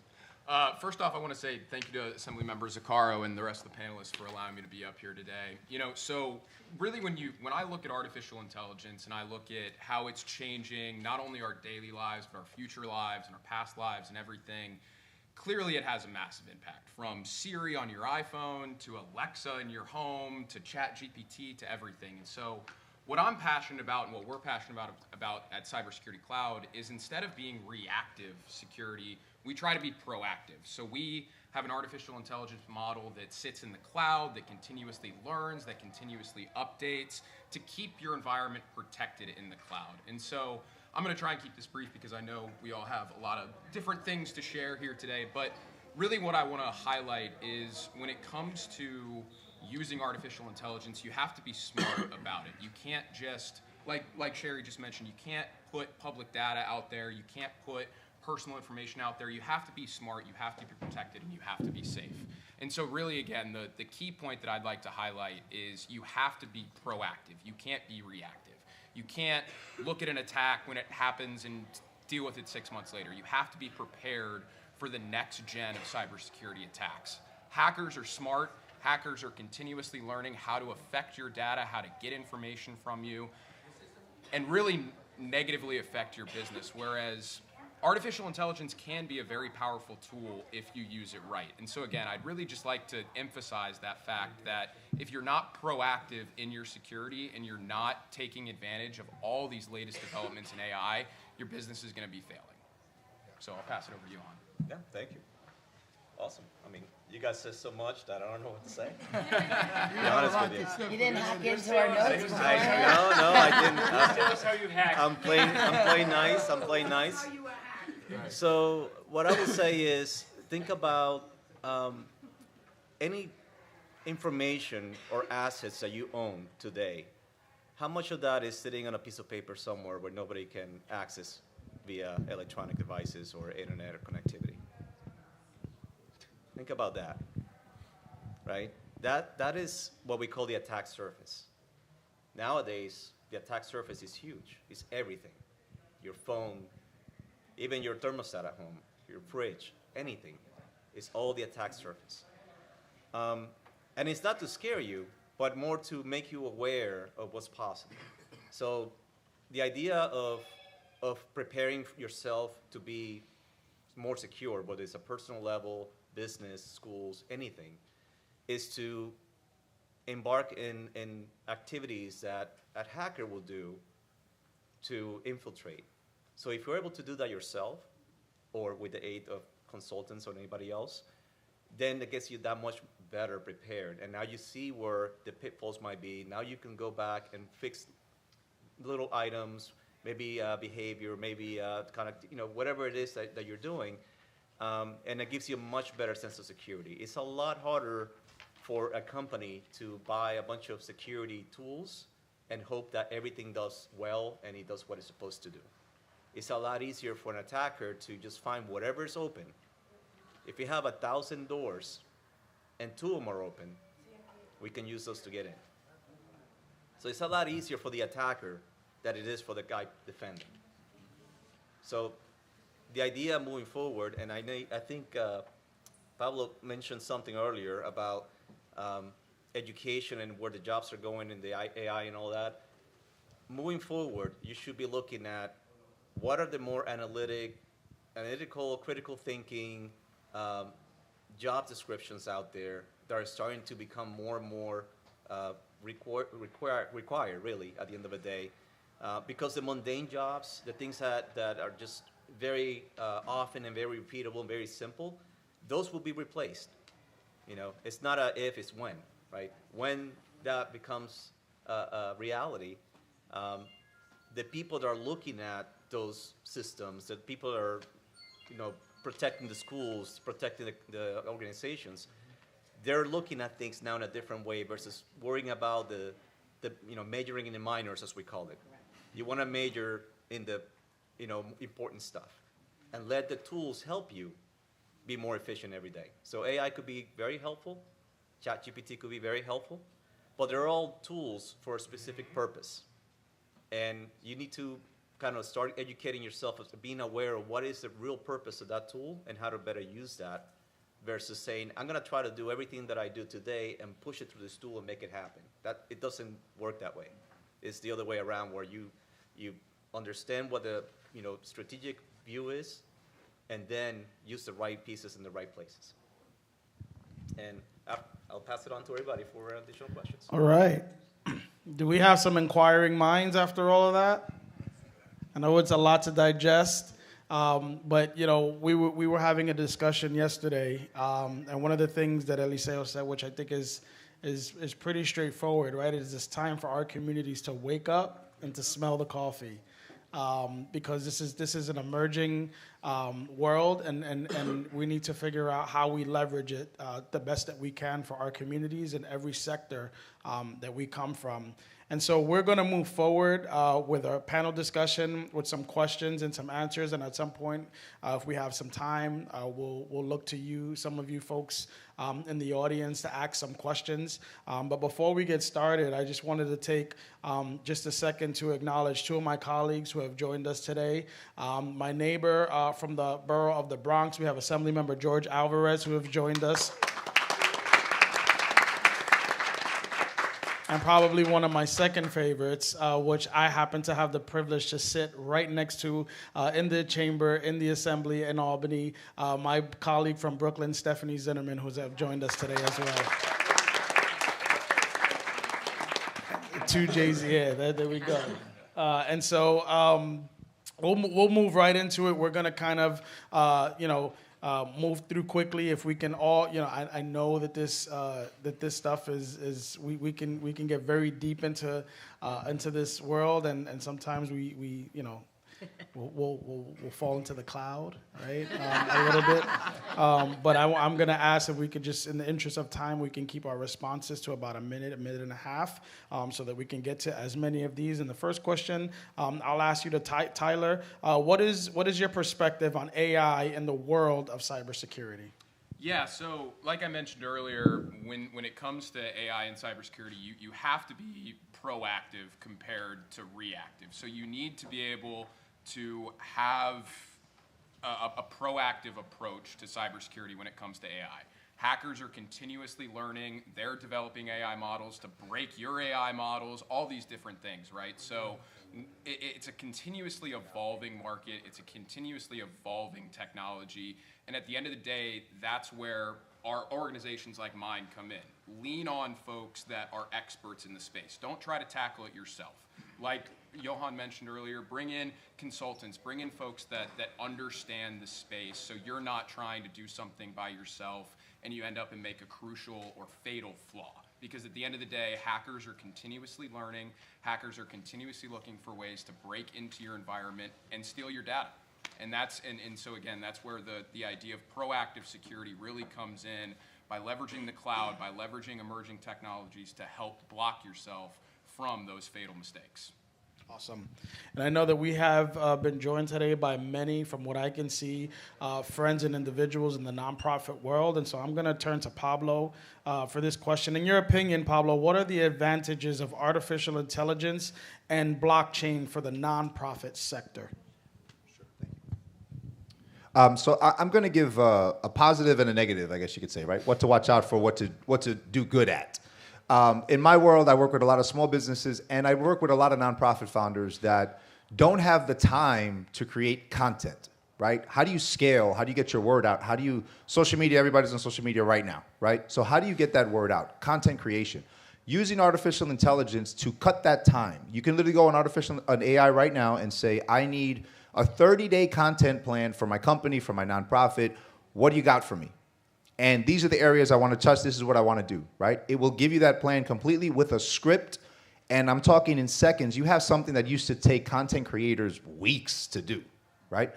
First off, I want to say thank you to Assembly Member Zaccaro and the rest of the panelists for allowing me to be up here today. You know, so really when I look at artificial intelligence and I look at how it's changing not only our daily lives, but our future lives and our past lives and everything, clearly it has a massive impact, from Siri on your iPhone to Alexa in your home to ChatGPT to everything. And so what I'm passionate about and what we're passionate about at Cybersecurity Cloud is, instead of being reactive security, we try to be proactive. So we have an artificial intelligence model that sits in the cloud, that continuously learns, that continuously updates to keep your environment protected in the cloud. And so I'm going to try and keep this brief because I know we all have a lot of different things to share here today. But really what I want to highlight is, when it comes to using artificial intelligence, you have to be smart about it. You can't just, like Sherry just mentioned, you can't put public data out there. You can't put personal information out there. You have to be smart, you have to be protected, and you have to be safe. And so really, again, the key point that I'd like to highlight is you have to be proactive. You can't be reactive. You can't look at an attack when it happens and deal with it 6 months later. You have to be prepared for the next gen of cybersecurity attacks. Hackers are smart. Hackers are continuously learning how to affect your data, how to get information from you, and really negatively affect your business, whereas artificial intelligence can be a very powerful tool if you use it right. And so again, I'd really just like to emphasize that fact that if you're not proactive in your security and you're not taking advantage of all these latest developments in AI, your business is going to be failing. So I'll pass it over to you, Han. Yeah, thank you. Awesome. I mean, you guys said so much that I don't know what to say. You honest with you. You didn't hack into our notes. No, I didn't. Tell us how you hack. I'm playing nice. I'm playing nice. So what I would say is, think about any information or assets that you own today. How much of that is sitting on a piece of paper somewhere where nobody can access via electronic devices or internet or connectivity? Think about that, right? That is what we call the attack surface. Nowadays, the attack surface is huge. It's everything. Your phone, even your thermostat at home, your fridge, anything. It's all the attack surface. And it's not to scare you, but more to make you aware of what's possible. So the idea of preparing yourself to be more secure, whether it's a personal level, business, schools, anything, is to embark in activities that a hacker will do to infiltrate. So if you're able to do that yourself, or with the aid of consultants or anybody else, then it gets you that much better prepared. And now you see where the pitfalls might be. Now you can go back and fix little items, maybe behavior, maybe kind of, whatever it is that you're doing. And it gives you a much better sense of security. It's a lot harder for a company to buy a bunch of security tools and hope that everything does well and it does what it's supposed to do. It's a lot easier for an attacker to just find whatever is open. If you have 1,000 doors and 2 of them are open, we can use those to get in. So it's a lot easier for the attacker than it is for the guy defending. So the idea moving forward, and I think Pablo mentioned something earlier about education and where the jobs are going in the AI and all that. Moving forward, you should be looking at what are the more analytical, critical thinking job descriptions out there that are starting to become more and more required, really, at the end of the day. Because the mundane jobs, the things that are just very often and very repeatable and very simple, those will be replaced. It's not a if, it's when, right? When that becomes a reality, the people that are looking at those systems, the people that are, protecting the schools, protecting the organizations, they're looking at things now in a different way versus worrying about the majoring in the minors, as we call it. You want to major in the, important stuff, and let the tools help you be more efficient every day. So AI could be very helpful. ChatGPT could be very helpful, but they're all tools for a specific purpose. And you need to kind of start educating yourself as to being aware of what is the real purpose of that tool and how to better use that, versus saying, I'm going to try to do everything that I do today and push it through this tool and make it happen. It doesn't work that way. It's the other way around, where you understand what the strategic view is, and then use the right pieces in the right places. And I'll pass it on to everybody for additional questions. All right. Do we have some inquiring minds after all of that? I know it's a lot to digest, but we were having a discussion yesterday, and one of the things that Eliseo said, which I think is pretty straightforward, right? It is it's time for our communities to wake up and to smell the coffee. Because this is an emerging world, and we need to figure out how we leverage it the best that we can for our communities in every sector that we come from. And so we're going to move forward with our panel discussion with some questions and some answers. And at some point, if we have some time, we'll look to you, some of you folks in the audience, to ask some questions. But before we get started, I just wanted to take just a second to acknowledge two of my colleagues who have joined us today. My neighbor from the borough of the Bronx, we have Assemblymember George Alvarez, who have joined us. And probably one of my second favorites, which I happen to have the privilege to sit right next to in the chamber, in the assembly in Albany, my colleague from Brooklyn, Stephanie Zinnerman, who's have joined us today as well. Two J's, yeah, there we go. And so we'll move right into it. We're going to kind of, move through quickly. If we can all, I know that this stuff is we can get very deep into this world, and sometimes we we'll fall into the cloud, right? A little bit. But I'm going to ask if we could just, in the interest of time, we can keep our responses to about a minute and a half, so that we can get to as many of these. And the first question, I'll ask you to Tyler. What is your perspective on AI in the world of cybersecurity? Yeah, so like I mentioned earlier, when it comes to AI and cybersecurity, you have to be proactive compared to reactive. So you need to be able to have a proactive approach to cybersecurity when it comes to AI. Hackers are continuously learning. They're developing AI models to break your AI models, all these different things, right? So it's a continuously evolving market. It's a continuously evolving technology. And at the end of the day, that's where our organizations like mine come in. Lean on folks that are experts in the space. Don't try to tackle it yourself. Like Johan mentioned earlier, bring in consultants, bring in folks that understand the space, so you're not trying to do something by yourself and you end up and make a crucial or fatal flaw. Because at the end of the day, hackers are continuously learning. Hackers are continuously looking for ways to break into your environment and steal your data. And so again, that's where the idea of proactive security really comes in, by leveraging the cloud, by leveraging emerging technologies to help block yourself from those fatal mistakes. Awesome. And I know that we have been joined today by many, from what I can see, friends and individuals in the nonprofit world. And so I'm going to turn to Pablo for this question. In your opinion, Pablo, what are the advantages of artificial intelligence and blockchain for the nonprofit sector? So I'm going to give a positive and a negative, I guess you could say, right? What to watch out for, what to do good at. In my world, I work with a lot of small businesses, and I work with a lot of nonprofit founders that don't have the time to create content, right? How do you scale? How do you get your word out? How do you, social media, everybody's on social media right now, right? So how do you get that word out? Content creation. Using artificial intelligence to cut that time. You can literally go on AI right now and say, I need a 30-day content plan for my company, for my nonprofit. What do you got for me? And these are the areas I want to touch. This is what I want to do, right? It will give you that plan completely with a script. And I'm talking in seconds. You have something that used to take content creators weeks to do, right?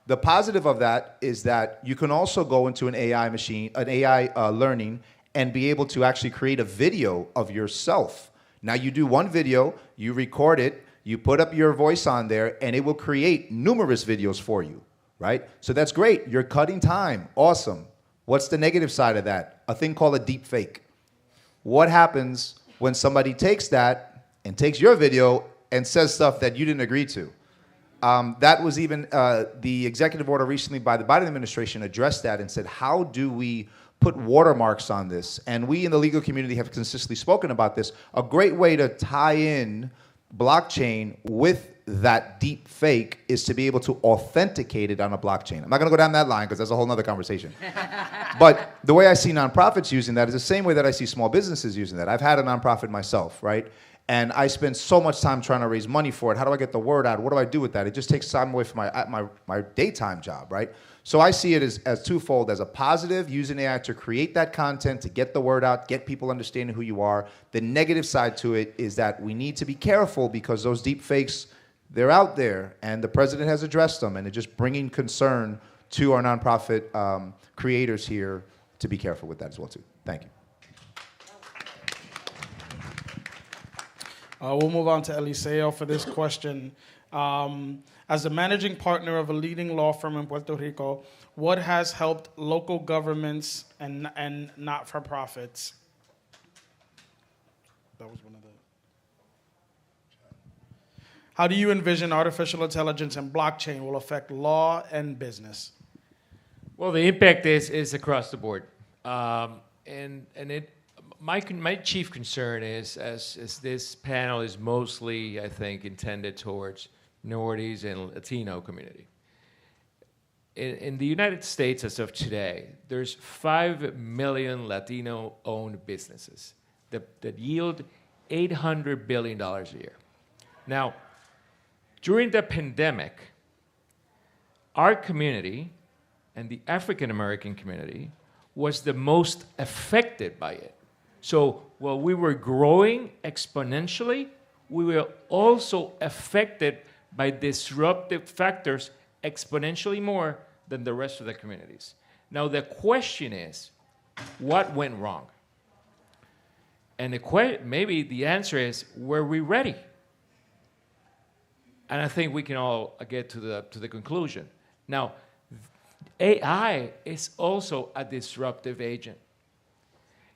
The positive of that is that you can also go into an AI machine, an AI learning, and be able to actually create a video of yourself. Now you do one video, you record it, you put up your voice on there, and it will create numerous videos for you, right? So that's great. You're cutting time. Awesome. What's the negative side of that? A thing called a deep fake. What happens when somebody takes that and takes your video and says stuff that you didn't agree to? That was even the executive order recently by the Biden administration addressed that and said, how do we put watermarks on this? And we in the legal community have consistently spoken about this. A great way to tie in blockchain with that deep fake is to be able to authenticate it on a blockchain. I'm not going to go down that line because that's a whole nother conversation. But the way I see nonprofits using that is the same way that I see small businesses using that. I've had a nonprofit myself, right? And I spend so much time trying to raise money for it. How do I get the word out? What do I do with that? It just takes time away from my daytime job, right? So I see it as twofold, as a positive, using AI to create that content, to get the word out, get people understanding who you are. The negative side to it is that we need to be careful because those deep fakes, they're out there, and the president has addressed them, and they're just bringing concern to our nonprofit creators here to be careful with that as well, too. Thank you. We'll move on to Eliseo for this question. As the managing partner of a leading law firm in Puerto Rico, what has helped local governments and not-for-profits? That was one of the... How do you envision artificial intelligence and blockchain will affect law and business? Well, the impact is across the board. My chief concern is, as this panel is mostly, I think, intended towards minorities and Latino community. In the United States as of today, there's 5 million Latino-owned businesses that yield $800 billion a year. Now, during the pandemic, our community and the African-American community was the most affected by it. So while we were growing exponentially, we were also affected by disruptive factors exponentially more than the rest of the communities. Now the question is, what went wrong? And maybe the answer is, were we ready? And I think we can all get to the conclusion. Now, AI is also a disruptive agent.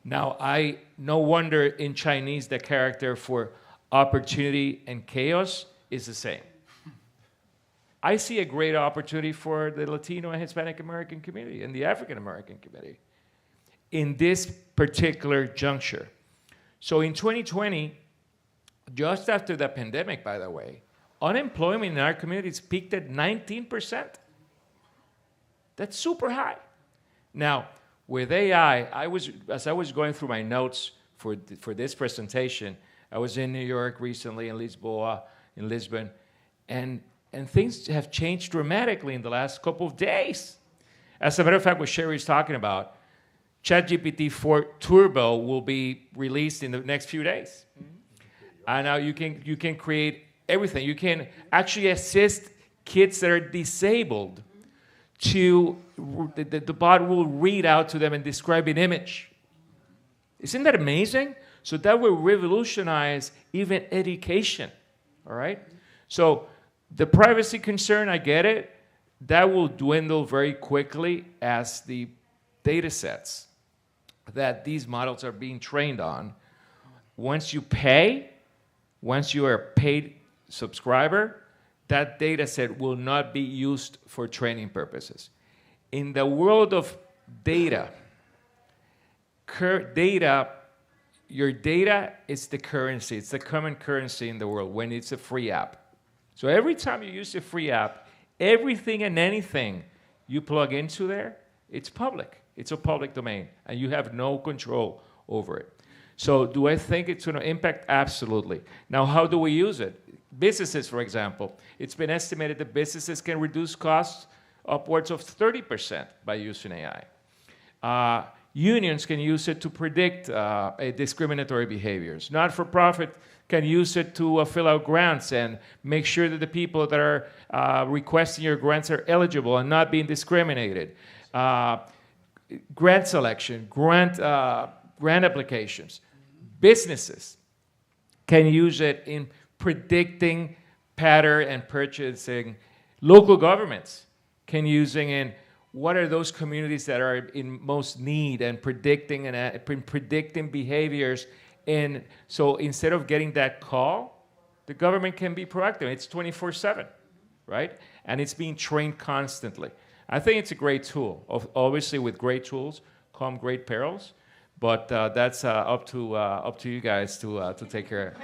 Now, no wonder in Chinese the character for opportunity and chaos is the same. I see a great opportunity for the Latino and Hispanic American community and the African American community in this particular juncture. So in 2020, just after the pandemic, by the way, unemployment in our communities peaked at 19%. That's super high. Now, with AI, as I was going through my notes for this presentation, I was in New York recently, in Lisboa, in Lisbon, and things have changed dramatically in the last couple of days. As a matter of fact, what Sherry's talking about, ChatGPT 4 Turbo will be released in the next few days. And now you can create everything. You can actually assist kids that are disabled to, the bot will read out to them and describe an image. Isn't that amazing? So that will revolutionize even education, all right? So the privacy concern, I get it. That will dwindle very quickly as the data sets that these models are being trained on. Once you are a paid subscriber, that data set will not be used for training purposes. In the world of data, your data is the currency. It's the common currency in the world when it's a free app. So every time you use a free app, Everything and anything you plug into there, it's public. It's a public domain, and you have no control over it. So do I think it's going to impact? Absolutely. Now, how do we use it? Businesses, for example, it's been estimated that businesses can reduce costs upwards of 30% by using AI. Unions can use it to predict discriminatory behaviors. Not-for-profit can use it to fill out grants and make sure that the people that are requesting your grants are eligible and not being discriminated. Grant selection, grant applications. Businesses can use it in predicting pattern and purchasing. Local governments can use it in what are those communities that are in most need and predicting behaviors. And so instead of getting that call, the government can be proactive. It's 24/7, right? And it's being trained constantly. I think it's a great tool. Obviously, with great tools come great perils, but that's up to you guys to take care of.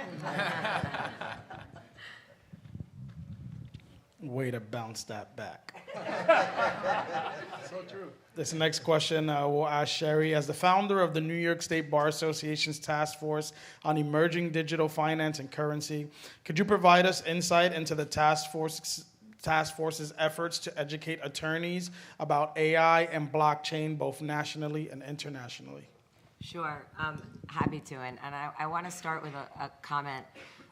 Way to bounce that back. So true. This next question we'll ask Sherry. As the founder of the New York State Bar Association's Task Force on Emerging Digital Finance and Currency, could you provide us insight into the task force's efforts to educate attorneys about AI and blockchain, both nationally and internationally? Sure, happy to. And I want to start with a comment,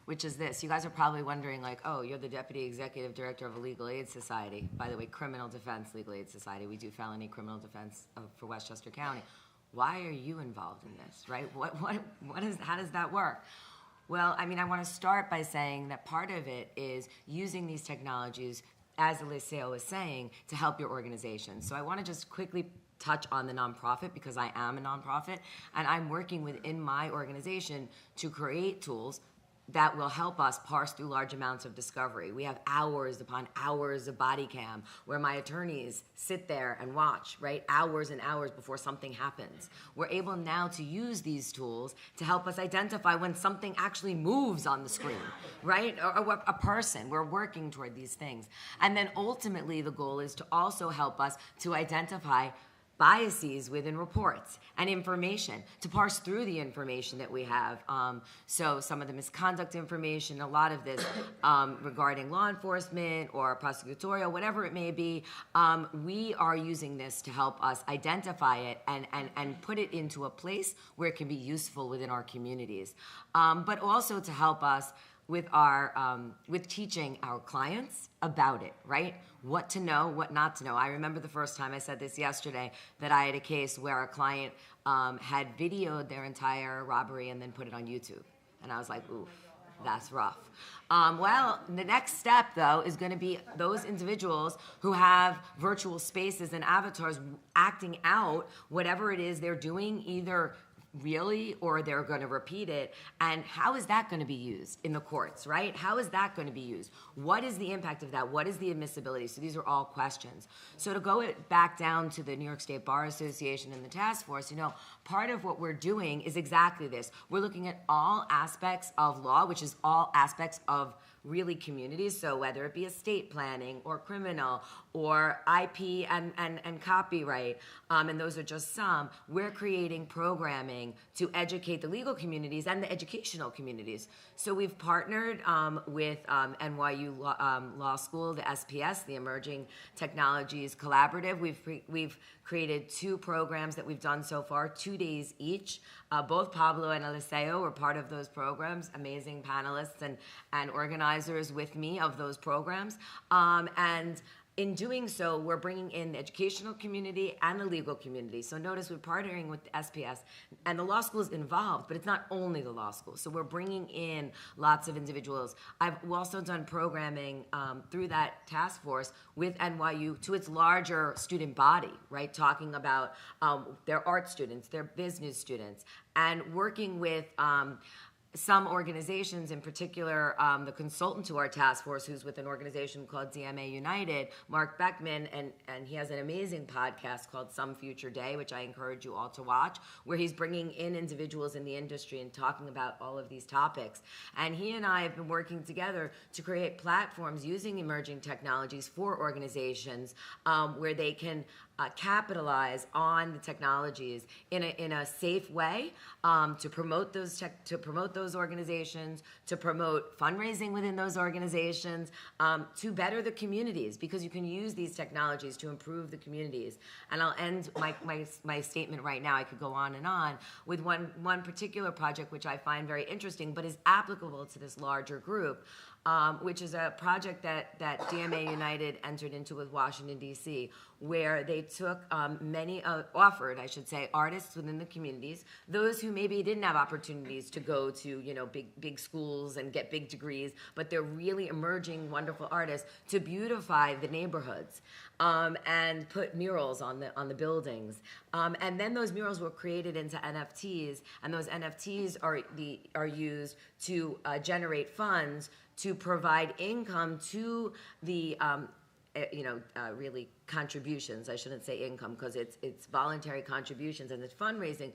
which is this. You guys are probably wondering, like, oh, you're the Deputy Executive Director of a Legal Aid Society. By the way, Criminal Defense Legal Aid Society. We do felony criminal defense for Westchester County. Why are you involved in this, right? How does that work? Well, I mean, I want to start by saying that part of it is using these technologies, as Eliseo was saying, to help your organization. So I want to just quickly touch on the nonprofit, because I am a nonprofit, and I'm working within my organization to create tools that will help us parse through large amounts of discovery. We have hours upon hours of body cam where my attorneys sit there and watch, right? Hours and hours before something happens. We're able now to use these tools to help us identify when something actually moves on the screen, right? Or a person. We're working toward these things. And then ultimately the goal is to also help us to identify biases within reports and information, to parse through the information that we have. So some of the misconduct information, a lot of this regarding law enforcement or prosecutorial, whatever it may be, we are using this to help us identify it and put it into a place where it can be useful within our communities. But also to help us with with teaching our clients about it, right? What to know, what not to know. I remember the first time, I said this yesterday, that I had a case where a client had videoed their entire robbery and then put it on YouTube. And I was like, oof, that's rough. Well, the next step, though, is going to be those individuals who have virtual spaces and avatars acting out whatever it is they're doing, either really or they're going to repeat it. And how is that going to be used in the courts, right? How is that going to be used? What is the impact of that? What is the admissibility? So these are all questions. So to go back down to the New York State Bar Association and the task force, part of what we're doing is exactly this. We're looking at all aspects of law, which is all aspects of really communities, so whether it be estate planning or criminal or IP and copyright, and those are just some, we're creating programming to educate the legal communities and the educational communities. So we've partnered with NYU Law School, the SPS, the Emerging Technologies Collaborative. We've created 2 programs that we've done so far, 2 days each. Both Pablo and Eliseo were part of those programs, amazing panelists and organizers with me of those programs. And in doing so, we're bringing in the educational community and the legal community. So notice we're partnering with the SPS, and the law school is involved, but it's not only the law school. So we're bringing in lots of individuals. I've also done programming through that task force with NYU to its larger student body, right? Talking about their art students, their business students, and working with some organizations, in particular, the consultant to our task force, who's with an organization called DMA United, Mark Beckman, and he has an amazing podcast called Some Future Day, which I encourage you all to watch, where he's bringing in individuals in the industry and talking about all of these topics. And he and I have been working together to create platforms using emerging technologies for organizations where they can capitalize on the technologies in a safe way to promote those organizations, to promote fundraising within those organizations, to better the communities, because you can use these technologies to improve the communities. And I'll end my statement right now. I could go on and on with one particular project which I find very interesting, but is applicable to this larger group. Which is a project that DMA United entered into with Washington, D.C., where they took offered artists within the communities, those who maybe didn't have opportunities to go to, big schools and get big degrees, but they're really emerging, wonderful artists, to beautify the neighborhoods and put murals on the buildings. And then those murals were created into NFTs, and those NFTs are used to generate funds to provide income to the really contributions. I shouldn't say income, because it's voluntary contributions, and it's fundraising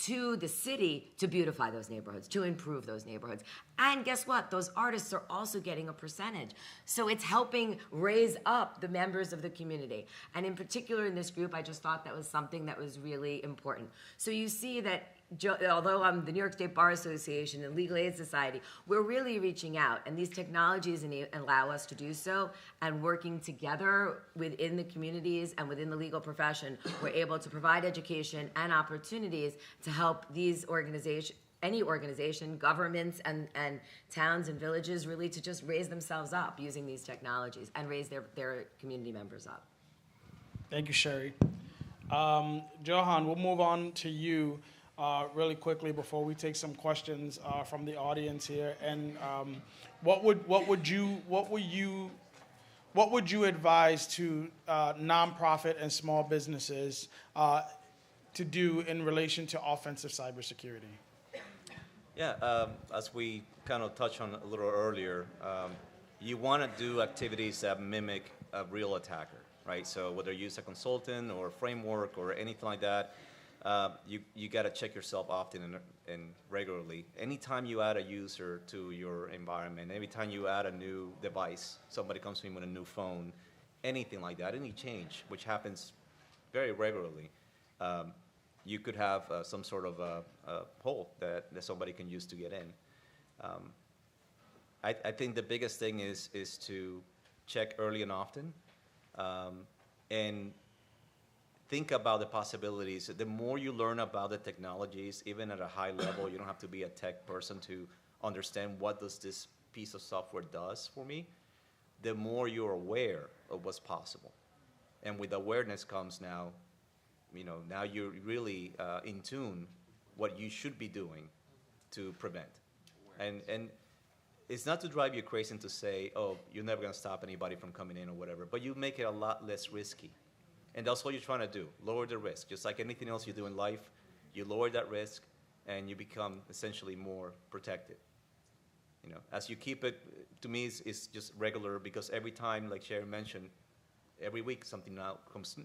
to the city to beautify those neighborhoods, to improve those neighborhoods. And guess what? Those artists are also getting a percentage. So it's helping raise up the members of the community. And in particular in this group, I just thought that was something that was really important. So you see that although I'm the New York State Bar Association and Legal Aid Society, we're really reaching out, and these technologies allow us to do so, and working together within the communities and within the legal profession, we're able to provide education and opportunities to help these organizations, any organization, governments and towns and villages, really to just raise themselves up using these technologies and raise their community members up. Thank you, Sherry. Johan, we'll move on to you really quickly before we take some questions from the audience here. And what would you advise to nonprofit and small businesses to do in relation to offensive cybersecurity? Yeah, as we kind of touched on a little earlier, you want to do activities that mimic a real attacker, right? So whether you use a consultant or a framework or anything like that, you got to check yourself often and regularly. Anytime you add a user to your environment, every time you add a new device, somebody comes in with a new phone, anything like that, any change, which happens very regularly, you could have some sort of a hole that somebody can use to get in. I think the biggest thing is to check early and often, and think about the possibilities. The more you learn about the technologies, even at a high level, you don't have to be a tech person to understand what does this piece of software does for me, the more you're aware of what's possible. And with awareness comes now you're really in tune what you should be doing to prevent. And it's not to drive you crazy and to say, oh, you're never going to stop anybody from coming in or whatever, but you make it a lot less risky. And that's what you're trying to do, lower the risk. Just like anything else you do in life, you lower that risk and you become essentially more protected. As you keep it, to me, it's just regular, because every time, like Sherry mentioned, every week something now comes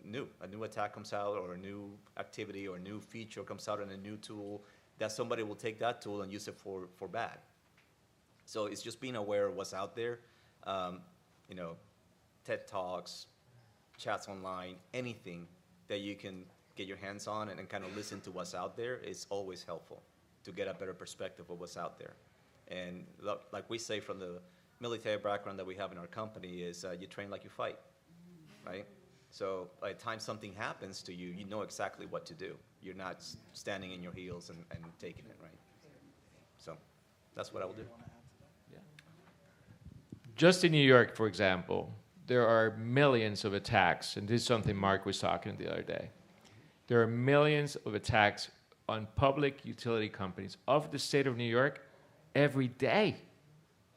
new. A new attack comes out, or a new activity or a new feature comes out, and a new tool that somebody will take that tool and use it for bad. So it's just being aware of what's out there. TED Talks, chats online, anything that you can get your hands on and kind of listen to what's out there is always helpful to get a better perspective of what's out there. And like we say from the military background that we have in our company is you train like you fight, right? So by the time something happens to you, you know exactly what to do. You're not standing in your heels and taking it, right? So that's what I will do. Just in New York, for example, there are millions of attacks, and this is something Mark was talking the other day. There are millions of attacks on public utility companies of the state of New York every day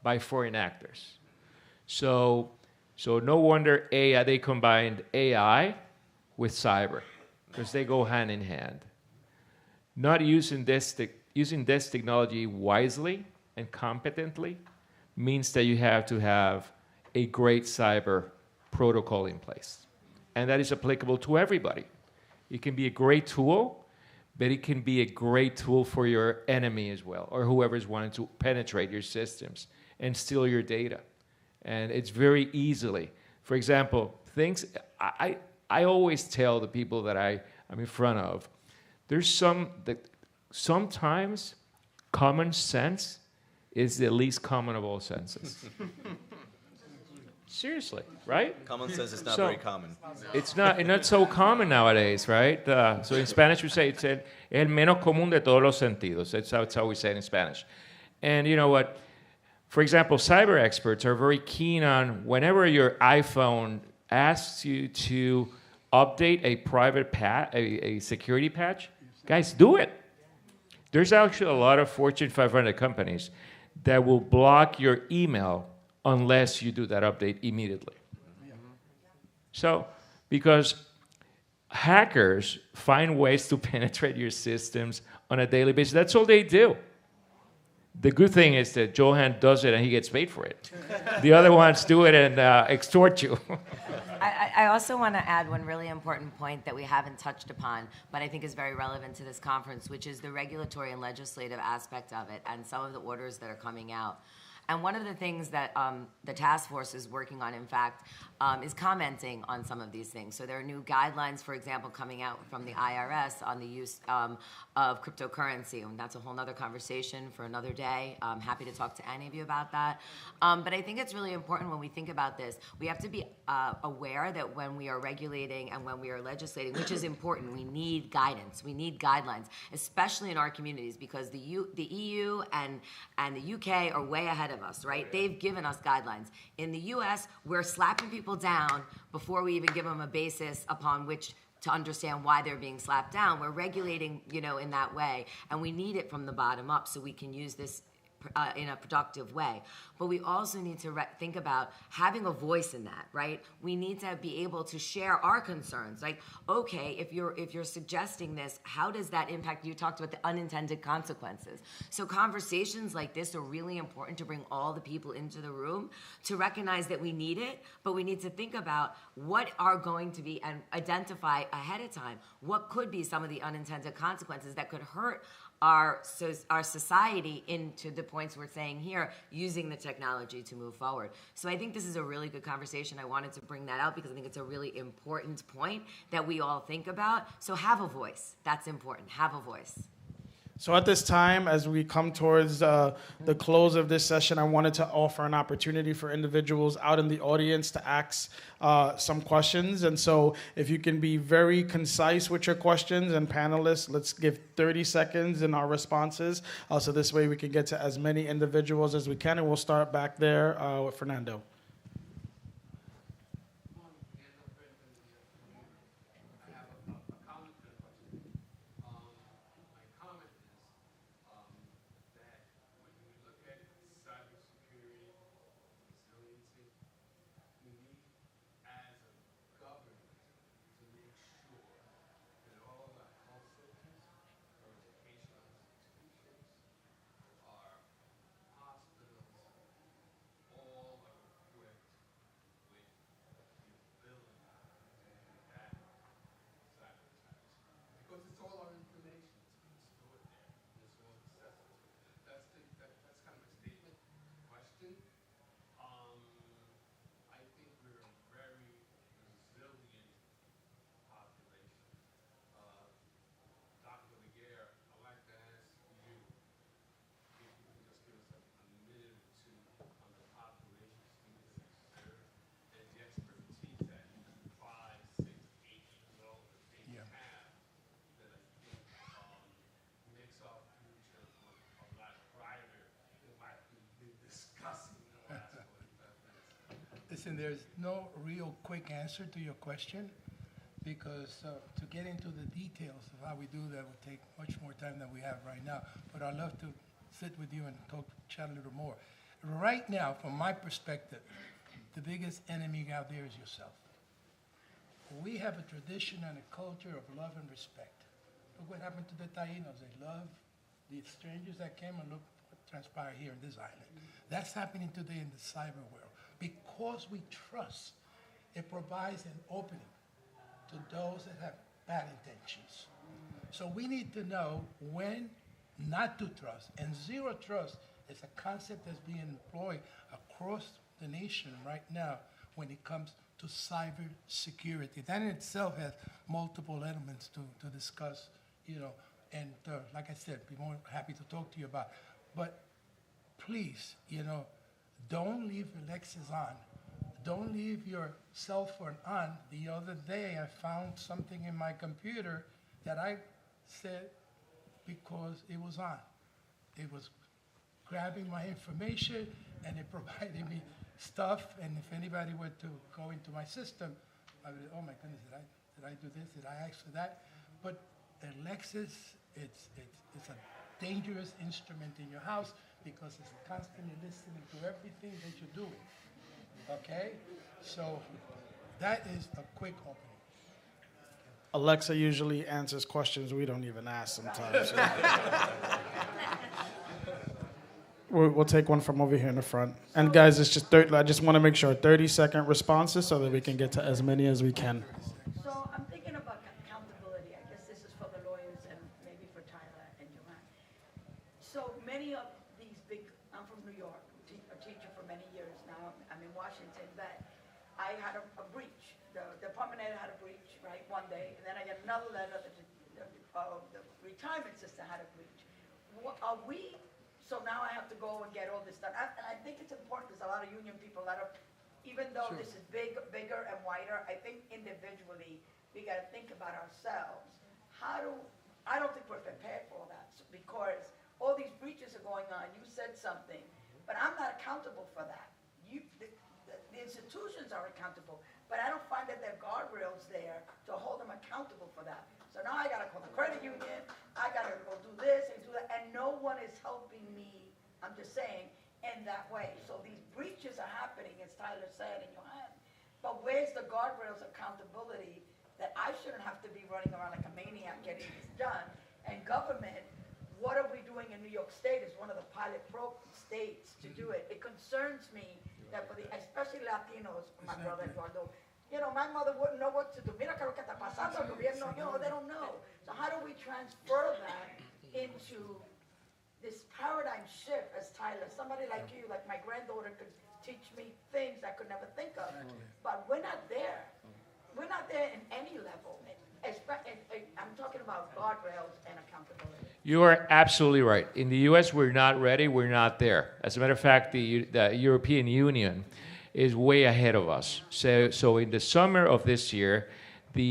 by foreign actors. So no wonder they combined AI with cyber, because they go hand in hand. Not using this using this technology wisely and competently means that you have to have a great cyber protocol in place. And that is applicable to everybody. It can be a great tool, but it can be a great tool for your enemy as well, or whoever is wanting to penetrate your systems and steal your data. And it's very easily. For example, things, I always tell the people that I'm in front of, sometimes common sense is the least common of all senses. Seriously, right? Common sense is not very common. It's not so common nowadays, right? So in Spanish we say it's el menos común de todos los sentidos. That's how we say it in Spanish. And you know what? For example, cyber experts are very keen on whenever your iPhone asks you to update a private a security patch, guys, do it. There's actually a lot of Fortune 500 companies that will block your email unless you do that update immediately. So, because hackers find ways to penetrate your systems on a daily basis, that's all they do. The good thing is that Johan does it and he gets paid for it. The other ones do it and extort you. I also want to add one really important point that we haven't touched upon, but I think is very relevant to this conference, which is the regulatory and legislative aspect of it and some of the orders that are coming out. And one of the things that the task force is working on, in fact, is commenting on some of these things. So there are new guidelines, for example, coming out from the IRS on the use of cryptocurrency. And that's a whole other conversation for another day. I'm happy to talk to any of you about that. But I think it's really important when we think about this, we have to be aware that when we are regulating and when we are legislating, which is important, we need guidance, we need guidelines, especially in our communities, because the EU and the UK are way ahead of us, right? They've given us guidelines. In the US, we're slapping people down before we even give them a basis upon which to understand why they're being slapped down. We're regulating, in that way, and we need it from the bottom up so we can use this in a productive way. But we also need to think about having a voice in that, right? We need to be able to share our concerns. Like, okay, if you're suggesting this, how does that impact? You talked about the unintended consequences. So conversations like this are really important to bring all the people into the room to recognize that we need it, but we need to think about what are going to be and identify ahead of time what could be some of the unintended consequences that could hurt our society into the points we're saying here, using the technology to move forward. So I think this is a really good conversation. I wanted to bring that out because I think it's a really important point that we all think about. So have a voice. That's important. Have a voice. So at this time, as we come towards the close of this session, I wanted to offer an opportunity for individuals out in the audience to ask some questions. And so if you can be very concise with your questions, and panelists, let's give 30 seconds in our responses. So this way we can get to as many individuals as we can. And we'll start back there with Fernando. Listen, there's no real quick answer to your question because to get into the details of how we do that would take much more time than we have right now. But I'd love to sit with you and chat a little more. Right now, from my perspective, the biggest enemy out there is yourself. We have a tradition and a culture of love and respect. Look what happened to the Taínos. They love the strangers that came and look what transpired here in this island. That's happening today in the cyber world. Because we trust, it provides an opening to those that have bad intentions. So we need to know when not to trust. And zero trust is a concept that's being employed across the nation right now when it comes to cybersecurity. That in itself has multiple elements to discuss, you know, and like I said, be more happy to talk to you about. But please, you know, don't leave Alexis on. Don't leave your cell phone on. The other day I found something in my computer that I said because it was on. It was grabbing my information and it provided me stuff, and if anybody were to go into my system, I would, oh my goodness, did I do this? Did I ask for that? But Alexis, it's a dangerous instrument in your house because it's constantly listening to everything that you're doing. Okay? So that is a quick opening. Alexa usually answers questions we don't even ask sometimes. We'll take one from over here in the front. And guys, it's just I just want to make sure 30-second responses so that we can get to as many as we can. So I'm thinking about accountability. I guess this is for the lawyers and maybe for Tyler and Johan. So many of these I'm from New York, a teacher for many years now. I'm in Washington, but I had a breach. The department head had a breach, right, one day, and then I get another letter that the retirement system had a breach. Are we? So now I have to go and get all this done. And I think it's important because a lot of union people that are, even though this is bigger and wider, I think individually we got to think about ourselves. I don't think we're prepared for all that because all these breaches are going on. You said something, but I'm not accountable for that. The institutions are accountable, but I don't find that there are guardrails there to hold them accountable for that. So now I got to call the credit union, I got to go do this and do that, and no one is helping me, I'm just saying, in that way. So these breaches are happening, as Tyler said, in your hand. But where's the guardrails accountability that I shouldn't have to be running around like a maniac getting this done? And government, what are we doing in New York State as one of the pilot states to do it? It concerns me that for especially Latinos, my brother Eduardo, you know, my mother wouldn't know what to do. Mira que lo que está pasando, el gobierno, you know, they don't know. So how do we transfer that into this paradigm shift as Tyler? Somebody like you, like my granddaughter, could teach me things I could never think of. But we're not there. We're not there in any level. I'm talking about guardrails and accountability. You are absolutely right. In the U.S., we're not ready. We're not there. As a matter of fact, the European Union is way ahead of us. So in the summer of this year, the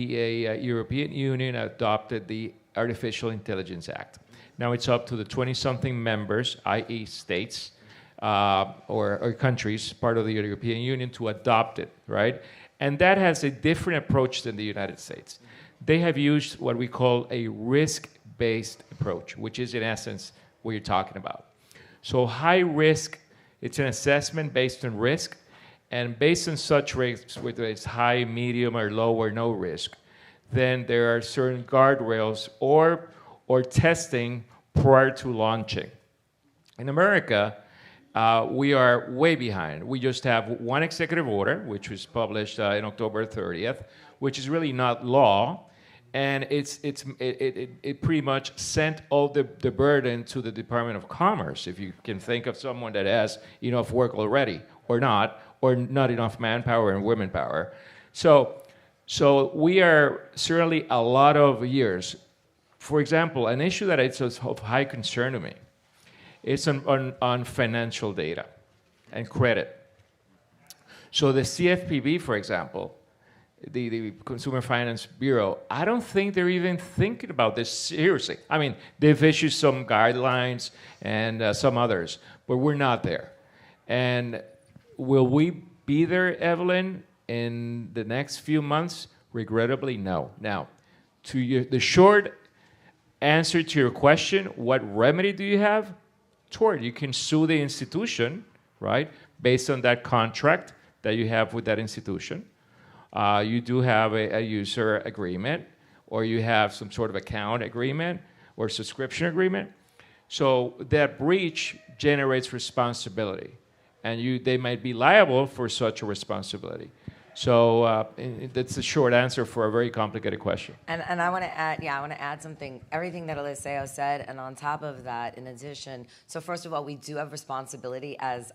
European Union adopted the Artificial Intelligence Act. Now it's up to the 20-something members, i.e. states or countries, part of the European Union, to adopt it, right? And that has a different approach than the United States. They have used what we call a risk-based approach, which is in essence what you're talking about. So high risk, it's an assessment based on risk, and based on such risks, whether it's high, medium, or low, or no risk, then there are certain guardrails or testing prior to launching. In America, we are way behind. We just have one executive order, which was published in October 30th, which is really not law, and it pretty much sent all the burden to the Department of Commerce, if you can think of someone that has enough work already, or not enough manpower and women power. So we are certainly a lot of years. For example, an issue that is of high concern to me is on financial data and credit. So the CFPB, for example, the Consumer Finance Bureau, I don't think they're even thinking about this seriously. I mean, they've issued some guidelines and some others, but we're not there. And will we be there, Evelyn, in the next few months? Regrettably, no. Now, the short answer to your question, what remedy do you have? Toward you can sue the institution, right, based on that contract that you have with that institution. You do have a user agreement, or you have some sort of account agreement or subscription agreement. So that breach generates responsibility, and they might be liable for such a responsibility. So that's a short answer for a very complicated question. And I want to add something. Everything that Eliseo said, and on top of that, in addition, so first of all, we do have responsibility, as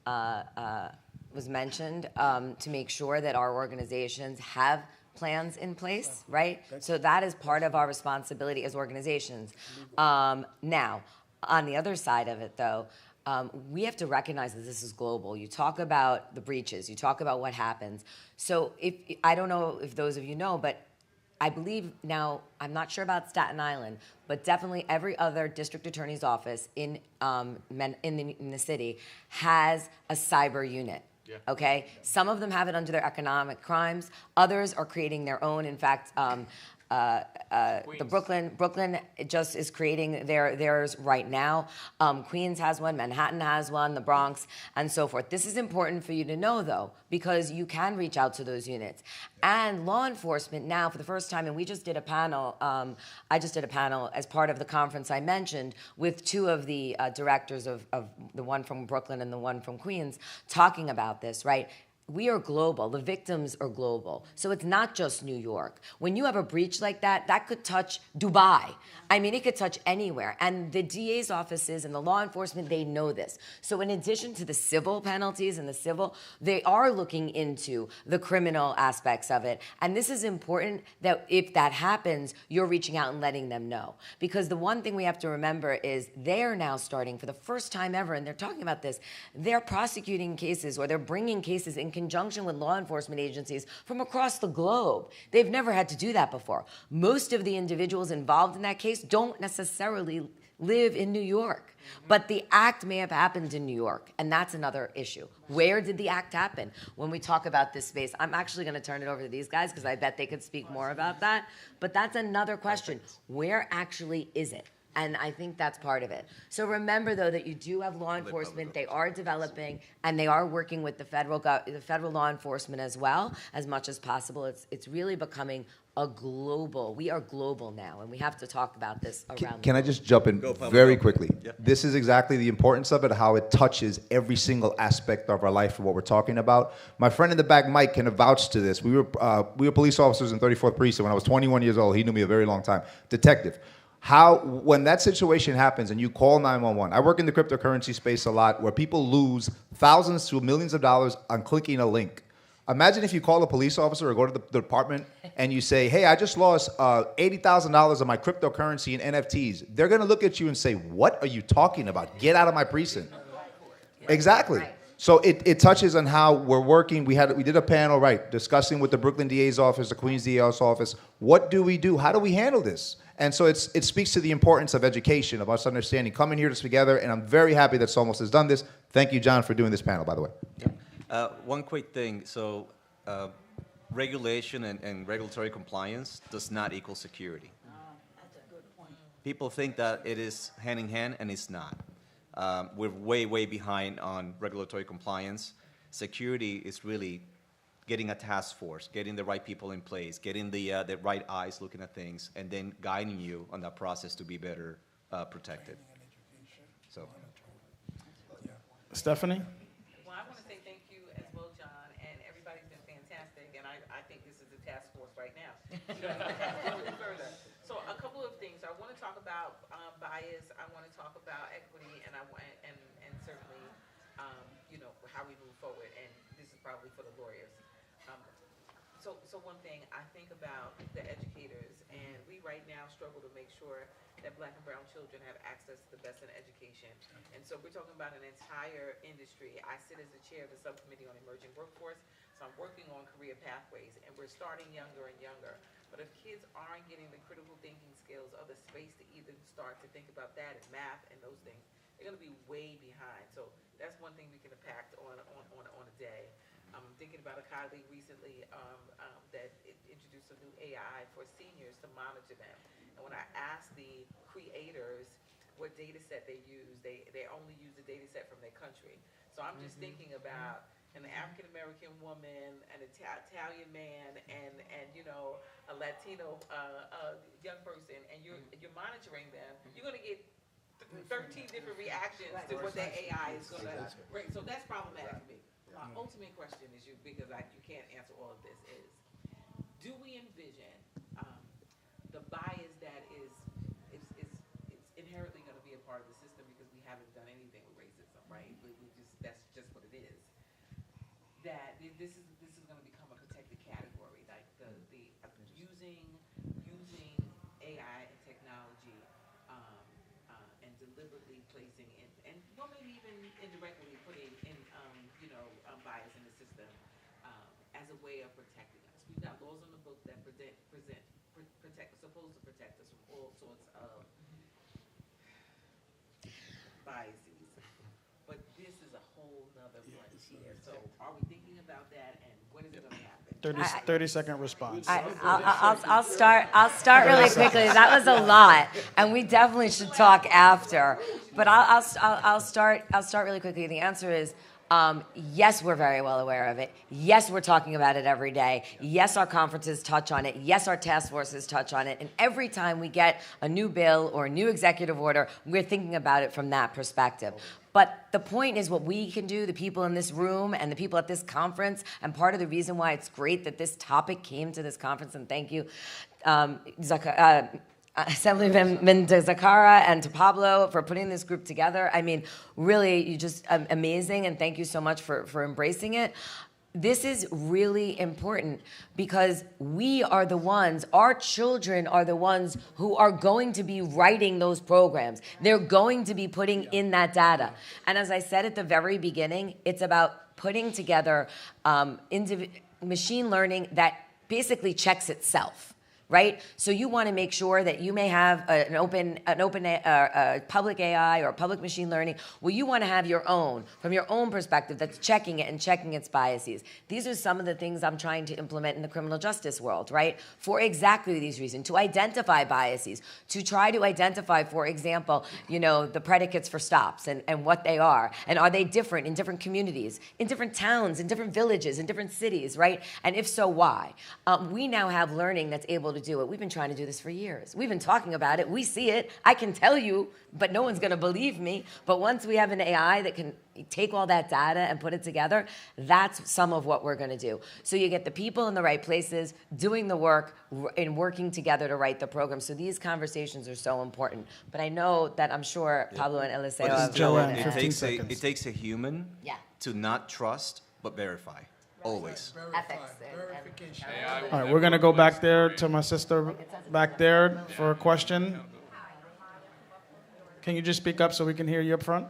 was mentioned, to make sure that our organizations have plans in place, right? So that is part of our responsibility as organizations. Now, on the other side of it, though, we have to recognize that this is global. You talk about the breaches, you talk about what happens. So I don't know if those of you know, but I believe now, I'm not sure about Staten Island, but definitely every other district attorney's office in the city has a cyber unit. Yeah. Okay? Some of them have it under their economic crimes. Others are creating their own. In fact, the Brooklyn just is creating theirs right now. Queens has one, Manhattan has one, the Bronx, and so forth. This is important for you to know, though, because you can reach out to those units. And law enforcement now, for the first time, and we just did a panel, I just did a panel as part of the conference I mentioned with two of the directors of the one from Brooklyn and the one from Queens talking about this, right? We are global. The victims are global. So it's not just New York. When you have a breach like that, that could touch Dubai. I mean, it could touch anywhere. And the DA's offices and the law enforcement, they know this. So in addition to the civil penalties and the civil, they are looking into the criminal aspects of it. And this is important that if that happens, you're reaching out and letting them know. Because the one thing we have to remember is they're now starting for the first time ever, and they're talking about this, they're prosecuting cases or they're bringing cases in conjunction with law enforcement agencies from across the globe. They've never had to do that before. Most of the individuals involved in that case don't necessarily live in New York, but the act may have happened in New York, and that's another issue. Where did the act happen? When we talk about this space, I'm actually going to turn it over to these guys because I bet they could speak more about that, but that's another question. Where actually is it? And I think that's part of it. So remember, though, that you do have law enforcement. They are developing, and they are working with the federal law enforcement as well, as much as possible. It's really becoming a global. We are global now, and we have to talk about this around. Can I just jump in very quickly? Yeah. This is exactly the importance of it, how it touches every single aspect of our life and what we're talking about. My friend in the back, Mike, can vouch to this. We were police officers in 34th Precinct when I was 21 years old. He knew me a very long time. Detective. When that situation happens and you call 911, I work in the cryptocurrency space a lot where people lose thousands to millions of dollars on clicking a link. Imagine if you call a police officer or go to the department and you say, hey, I just lost $80,000 of my cryptocurrency and NFTs. They're going to look at you and say, what are you talking about? Get out of my precinct. Exactly. Right. So it touches on how we're working. We did a panel, right, discussing with the Brooklyn DA's office, the Queens DA's office. What do we do? How do we handle this? And so it speaks to the importance of education, of us understanding, coming here together, and I'm very happy that Somos has done this. Thank you, John, for doing this panel, by the way. Yeah. One quick thing. So regulation and regulatory compliance does not equal security. That's a good point. People think that it is hand in hand, and it's not. We're way, way behind on regulatory compliance. Security is really getting a task force, getting the right people in place, getting the right eyes looking at things, and then guiding you on that process to be better protected. So, Stephanie? Well, I want to say thank you as well, John, and everybody's been fantastic, and I think this is a task force right now. Further. So a couple of things. I want to talk about bias. I want to talk about equity, and certainly, how we move forward. And this is probably for the lawyers. So one thing, I think about the educators, and we right now struggle to make sure that Black and brown children have access to the best in education. And so we're talking about an entire industry. I sit as the chair of the subcommittee on emerging workforce, so I'm working on career pathways, and we're starting younger and younger. But if kids aren't getting the critical thinking skills or the space to even start to think about that and math and those things, they're going to be way behind. So that's one thing we can impact on a day. I'm thinking about a colleague recently that introduced a new AI for seniors to monitor them. And when I asked the creators what data set they use, they only use the data set from their country. So I'm just thinking about an African-American woman, an Italian man, and a Latino young person, and you're monitoring them. You're going to get 13 different reactions to what that AI is going to bring. So that's problematic for me. My ultimate question is because you can't answer all of this is, do we envision the bias that is inherently going to be a part of the system because we haven't done anything with racism, right? That's just what it is. That this is going to become a protected category, like the using AI and technology and deliberately placing in, and well, maybe even indirectly putting in bias in the system as a way of protecting us. We've got laws on the book that supposed to protect us from all sorts of biases. But this is a whole nother frontier. So are we thinking about that, and when is it going to happen? 30-second response. I'll start really quickly. That was a lot, and we definitely should talk after. But I'll start really quickly. The answer is yes, we're very well aware of it. Yes, we're talking about it every day. Yes, our conferences touch on it. Yes, our task forces touch on it. And every time we get a new bill or a new executive order, we're thinking about it from that perspective. But the point is what we can do, the people in this room and the people at this conference, and part of the reason why it's great that this topic came to this conference, and thank you, Assemblyman de Zakara and to Pablo for putting this group together. I mean, really, you just amazing, and thank you so much for embracing it. This is really important because we are the ones, our children are the ones who are going to be writing those programs. They're going to be putting in that data. And as I said at the very beginning, it's about putting together machine learning that basically checks itself. Right? So you want to make sure that you may have an open public AI or public machine learning. Well, you want to have your own, from your own perspective, that's checking it and checking its biases. These are some of the things I'm trying to implement in the criminal justice world, right? For exactly these reasons, to identify biases, to try to identify, for example, the predicates for stops and what they are. And are they different in different communities, in different towns, in different villages, in different cities, right? And if so, why? We now have learning that's able to do it. We've been trying to do this for years. We've been talking about it. We see it. I can tell you, but no one's going to believe me. But once we have an AI that can take all that data and put it together, that's some of what we're going to do. So you get the people in the right places doing the work and working together to write the program. So these conversations are so important. But I know that I'm sure Pablo and Eliseo have Joanne, it takes a human to not trust but verify. Always. Ethics. Verification. All right, we're going to go back there to my sister back there for a question. Can you just speak up so we can hear you up front?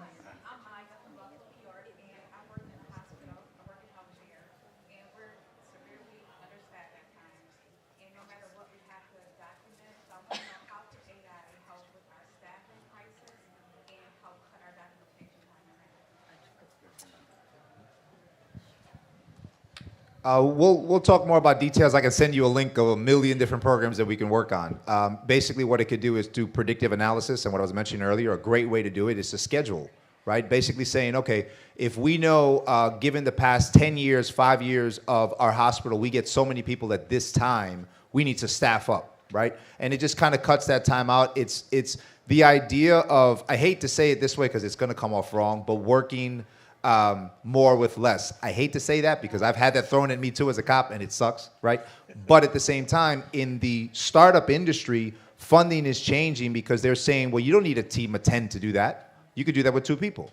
We'll talk more about details. I can send you a link of 1 million different programs that we can work on. Basically, what it could do is do predictive analysis, and what I was mentioning earlier, a great way to do it is to schedule, right? Basically saying, okay, if we know, given the past 10 years, 5 years of our hospital, we get so many people at this time, we need to staff up, right? And it just kind of cuts that time out. It's the idea of, I hate to say it this way because it's going to come off wrong, but working more with less. I hate to say that because I've had that thrown at me too as a cop, and it sucks, right? But at the same time, in the startup industry, funding is changing because they're saying, well, you don't need a team of 10 to do that. You could do that with 2 people.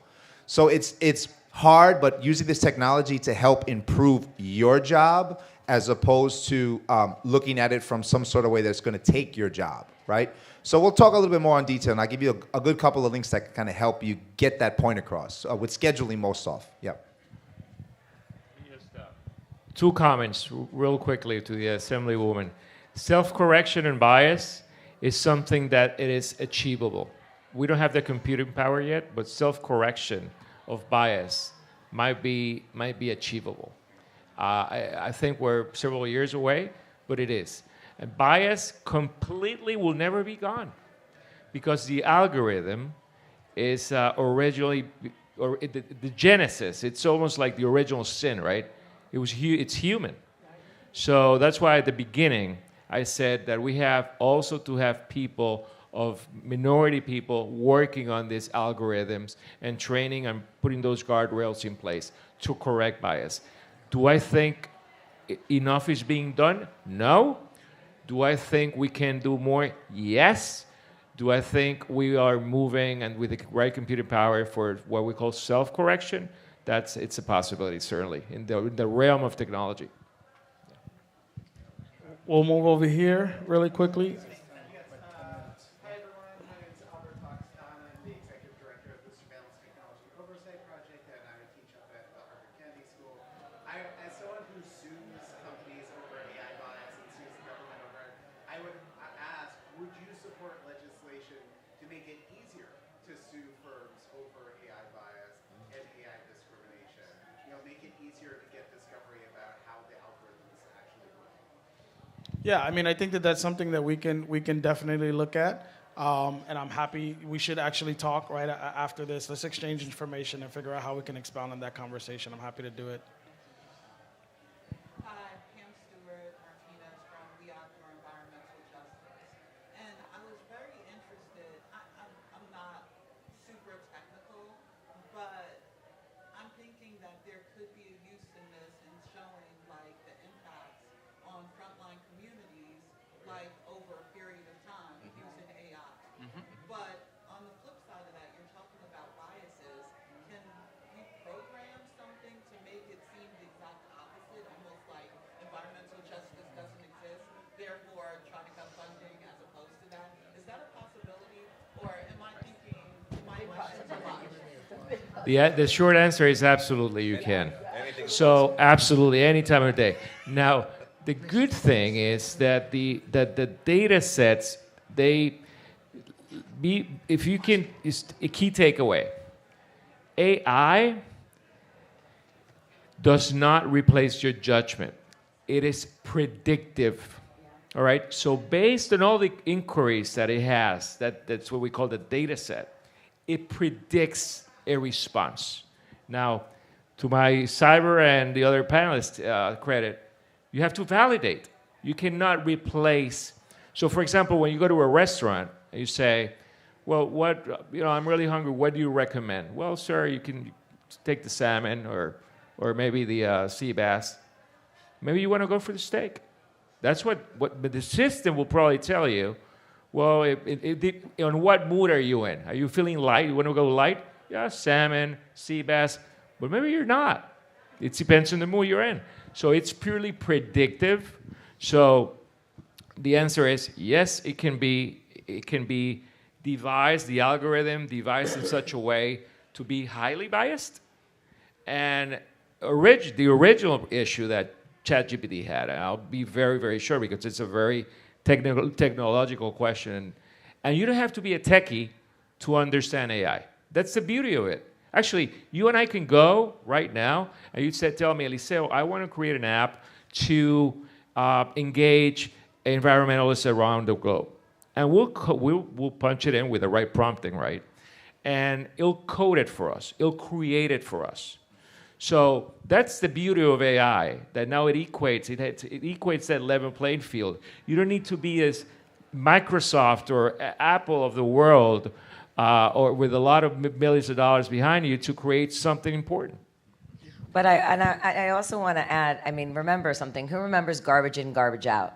So it's hard, but using this technology to help improve your job as opposed to looking at it from some sort of way that's going to take your job, right? So we'll talk a little bit more in detail, and I'll give you a good couple of links that can kind of help you get that point across with scheduling most off. Yeah. Just, 2 comments real quickly to the Assemblywoman. Self-correction and bias is something that it is achievable. We don't have the computing power yet, but self-correction of bias might be achievable. I think we're several years away, but it is. And bias completely will never be gone because the algorithm is originally, or the genesis, it's almost like the original sin, right? It's human. So that's why at the beginning I said that we have also to have people of minority people working on these algorithms and training and putting those guardrails in place to correct bias. Do I think enough is being done? No. Do I think we can do more? Yes. Do I think we are moving and with the right computing power for what we call self-correction? It's a possibility, certainly, in the realm of technology. We'll move over here really quickly. Yeah, I mean, I think that that's something that we can definitely look at, and I'm happy. We should actually talk right after this. Let's exchange information and figure out how we can expound on that conversation. I'm happy to do it. Hi, Pam Stewart Martinez from the Act for Environmental Justice, and I was very interested. I'm not super technical, but I'm thinking that there could be a use in this in showing like the impacts on frontline communities, like over a period of time using AI. But on the flip side of that, you're talking about biases. Can we program something to make it seem the exact opposite, almost like environmental justice doesn't exist, therefore try to cut funding as opposed to that? Is that a possibility, or am I thinking The short answer is absolutely you can. So absolutely, any time of day. Now, the good thing is that the data sets, if you can, is a key takeaway. AI does not replace your judgment. It is predictive. All right? So based on all the inquiries that it has, that's what we call the data set, it predicts a response. Now, to my cyber and the other panelists' credit, you have to validate. You cannot replace. So, for example, when you go to a restaurant and you say, well, I'm really hungry, what do you recommend? Well, sir, you can take the salmon or maybe the sea bass. Maybe you want to go for the steak. That's but the system will probably tell you, well, on what mood are you in? Are you feeling light? You want to go light? Yeah, salmon, sea bass. But maybe you're not. It depends on the mood you're in. So it's purely predictive. So the answer is yes, it can be devised, the algorithm devised in such a way to be highly biased. And the original issue that ChatGPT had, and I'll be very, very short because it's a very technological question, and you don't have to be a techie to understand AI. That's the beauty of it. Actually, you and I can go right now, and you tell me, Eliseo, I want to create an app to engage environmentalists around the globe. And we'll punch it in with the right prompting, right? And it'll code it for us. It'll create it for us. So that's the beauty of AI, that now it equates that level playing field. You don't need to be as Microsoft or Apple of the world or with a lot of millions of dollars behind you to create something important. But I also want to add, I mean, remember something. Who remembers garbage in, garbage out?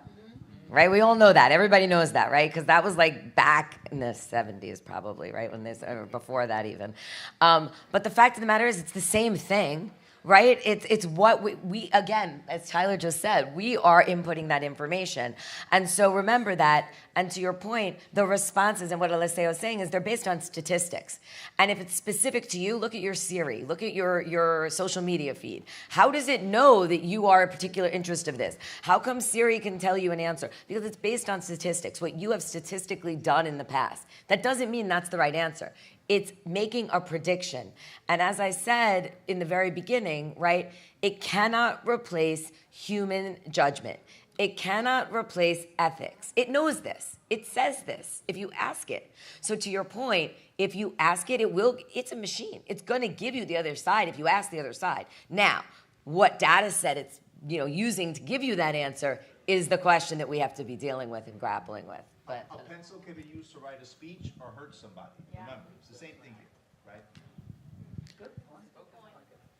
Right? We all know that. Everybody knows that, right? Because that was like back in the 70s probably, right? Or before that even. But the fact of the matter is it's the same thing, right? It's what we again, as Tyler just said, we are inputting that information. And so remember that, and to your point, the responses and what Eliseo is saying is they're based on statistics. And if it's specific to you, look at your Siri, look at your social media feed. How does it know that you are a particular interest of this? How come Siri can tell you an answer? Because it's based on statistics, what you have statistically done in the past. That doesn't mean that's the right answer. It's making a prediction. And as I said in the very beginning, right, it cannot replace human judgment. It cannot replace ethics. It knows this. It says this if you ask it. So to your point, if you ask it, it's a machine. It's going to give you the other side if you ask the other side. Now, what data set it's using to give you that answer is the question that we have to be dealing with and grappling with. But A pencil can be used to write a speech or hurt somebody. Remember, it's the same thing here, right?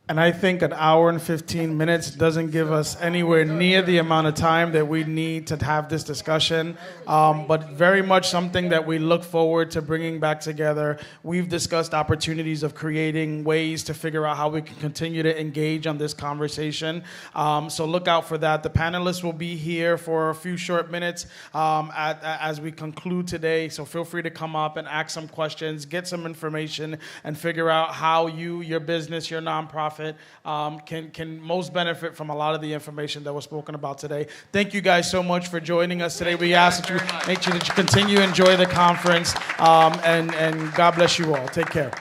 And I think an hour and 15 minutes doesn't give us anywhere near the amount of time that we need to have this discussion, but very much something that we look forward to bringing back together. We've discussed opportunities of creating ways to figure out how we can continue to engage on this conversation. So look out for that. The panelists will be here for a few short minutes as we conclude today. So feel free to come up and ask some questions, get some information, and figure out how you, your business, your nonprofit, can most benefit from a lot of the information that was spoken about today. Thank you guys so much for joining us today. We ask that you make sure that you continue to enjoy the conference, and God bless you all. Take care.